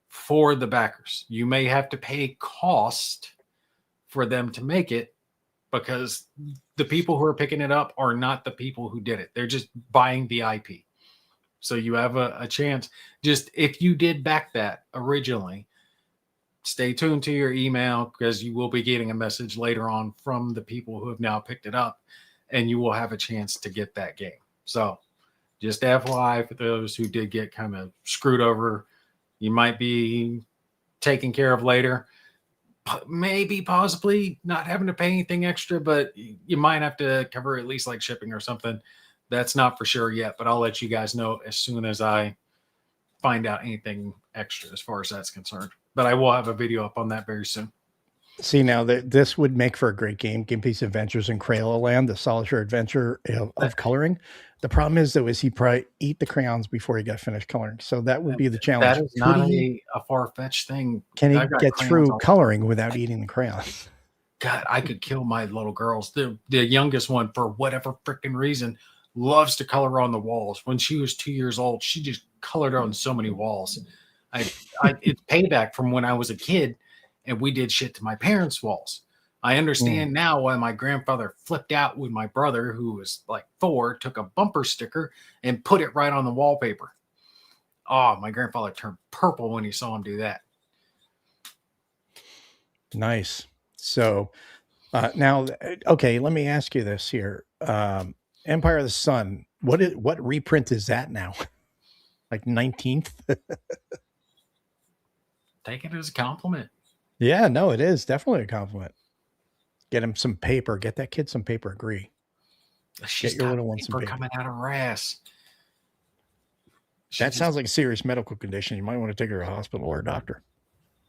for the backers. You may have to pay cost for them to make it because the people who are picking it up are not the people who did it. They're just buying the IP. So you have a chance. Just if you did back that originally, stay tuned to your email because you will be getting a message later on from the people who have now picked it up, and you will have a chance to get that game. So just FYI for those who did get kind of screwed over, you might be taken care of later. Maybe possibly not having to pay anything extra, but you might have to cover at least like shipping or something. That's not for sure yet, but I'll let you guys know as soon as I find out anything extra as far as that's concerned. But I will have a video up on that very soon. See, now this would make for a great game, Gimpy's Adventures in Crayola Land, the solitaire adventure of coloring. The problem is, though, is he probably eat the crayons before he got finished coloring. So that would be the challenge. That is not a far-fetched thing. Can he get through coloring without eating the crayons? God, I could kill my little girls. The youngest one, for whatever freaking reason, loves to color on the walls. When she was 2 years old, she just colored on so many walls. It's payback from when I was a kid and we did shit to my parents' walls. I understand now why my grandfather flipped out when my brother, who was like 4, took a bumper sticker and put it right on the wallpaper. Oh, my grandfather turned purple when he saw him do that. Nice. So Now, okay, let me ask you this here. Empire of the Sun, what reprint is that now? Like 19th? Take it as a compliment. Yeah, no, it is definitely a compliment. Get him some paper. Get that kid some paper. Agree. She's Get your got little one some paper paper. coming out of her ass. She That just sounds like a serious medical condition. You might want to take her to a hospital or a doctor.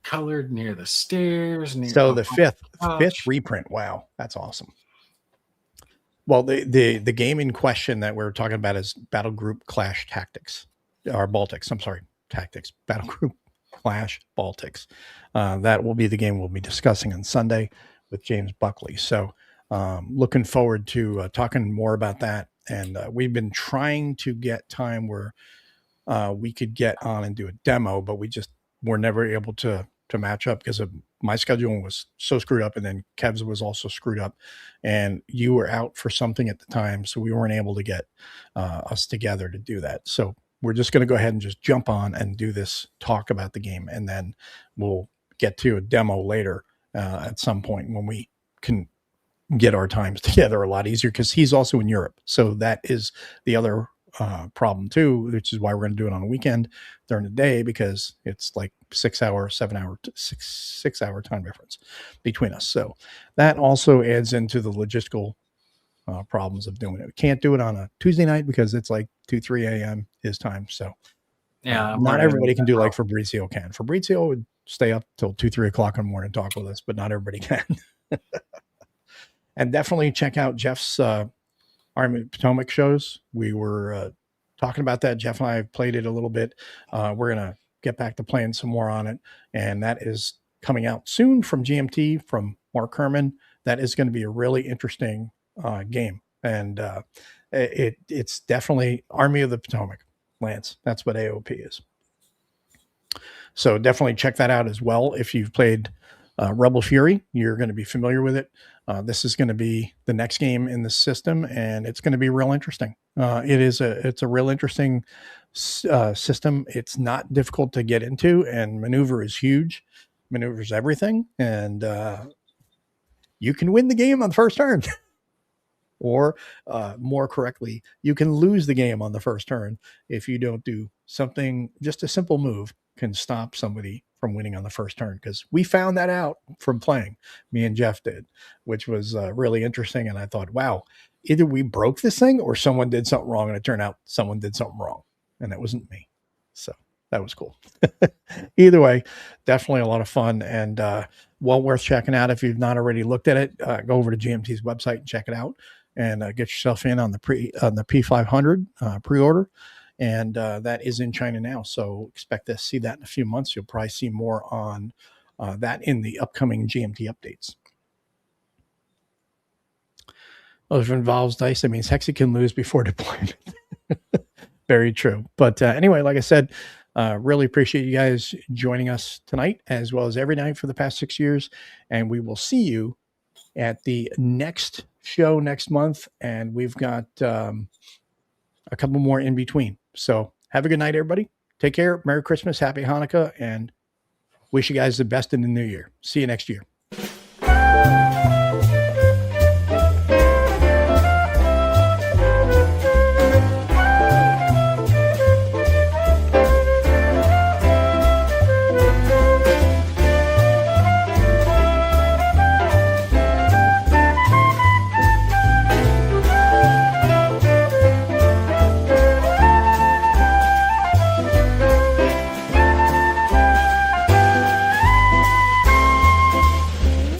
colored near the stairs, near So up the on the fifth couch. reprint. Wow, that's awesome. Well, the game in question that we're talking about is Battle Group Clash Tactics, or Baltics. I'm sorry, Tactics. Battle Group Clash Baltics. That will be the game we'll be discussing on Sunday with James Buckley. So, looking forward to talking more about that. And we've been trying to get time where we could get on and do a demo, but we just were never able to match up because of my scheduling was so screwed up, and then Kev's was also screwed up, and you were out for something at the time, so we weren't able to get us together to do that. So we're just going to go ahead and just jump on and do this talk about the game, and then we'll get to a demo later at some point when we can get our times together a lot easier because he's also in Europe. So that is the other problem too, which is why we're going to do it on a weekend during the day because it's like 6 hour, 7 hour, 6 hour time difference between us. So that also adds into the logistical problems of doing it. We can't do it on a Tuesday night because it's like 2, 3 a.m. his time. So Yeah, I'm not running into everybody can that do like problem. Fabrizio can. Fabrizio would stay up till 2, 3 o'clock in the morning and talk with us, but not everybody can. And definitely check out Jeff's Army of Potomac shows. We were talking about that. Jeff and I have played it a little bit. We're going to get back to playing some more on it. And that is coming out soon from GMT, from Mark Herman. That is going to be a really interesting game. And it's definitely Army of the Potomac, Lance. That's what AOP is. So definitely check that out as well. If you've played Rebel Fury, you're going to be familiar with it. This is going to be the next game in the system, and it's going to be real interesting. It's a real interesting system. It's not difficult to get into, and maneuver is huge. Maneuvers everything, and you can win the game on the first turn. Or more correctly, you can lose the game on the first turn if you don't do something. Just a simple move can stop somebody from winning on the first turn, because we found that out from playing. Me and Jeff did, which was really interesting. And I thought, wow, either we broke this thing or someone did something wrong, and it turned out someone did something wrong, and it wasn't me. So that was cool. Either way, definitely a lot of fun, and well worth checking out. If you've not already looked at it, go over to GMT's website and check it out, and get yourself in on the P500 pre-order. And that is in China now, so expect to see that in a few months. You'll probably see more on that in the upcoming GMT updates. Well, if it involves dice, that means Hexy can lose before deployment. Very true. But anyway, like I said, really appreciate you guys joining us tonight, as well as every night for the past 6 years. And we will see you at the next show next month. And we've got a couple more in between. So have a good night, everybody. Take care. Merry Christmas. Happy Hanukkah. And wish you guys the best in the new year. See you next year.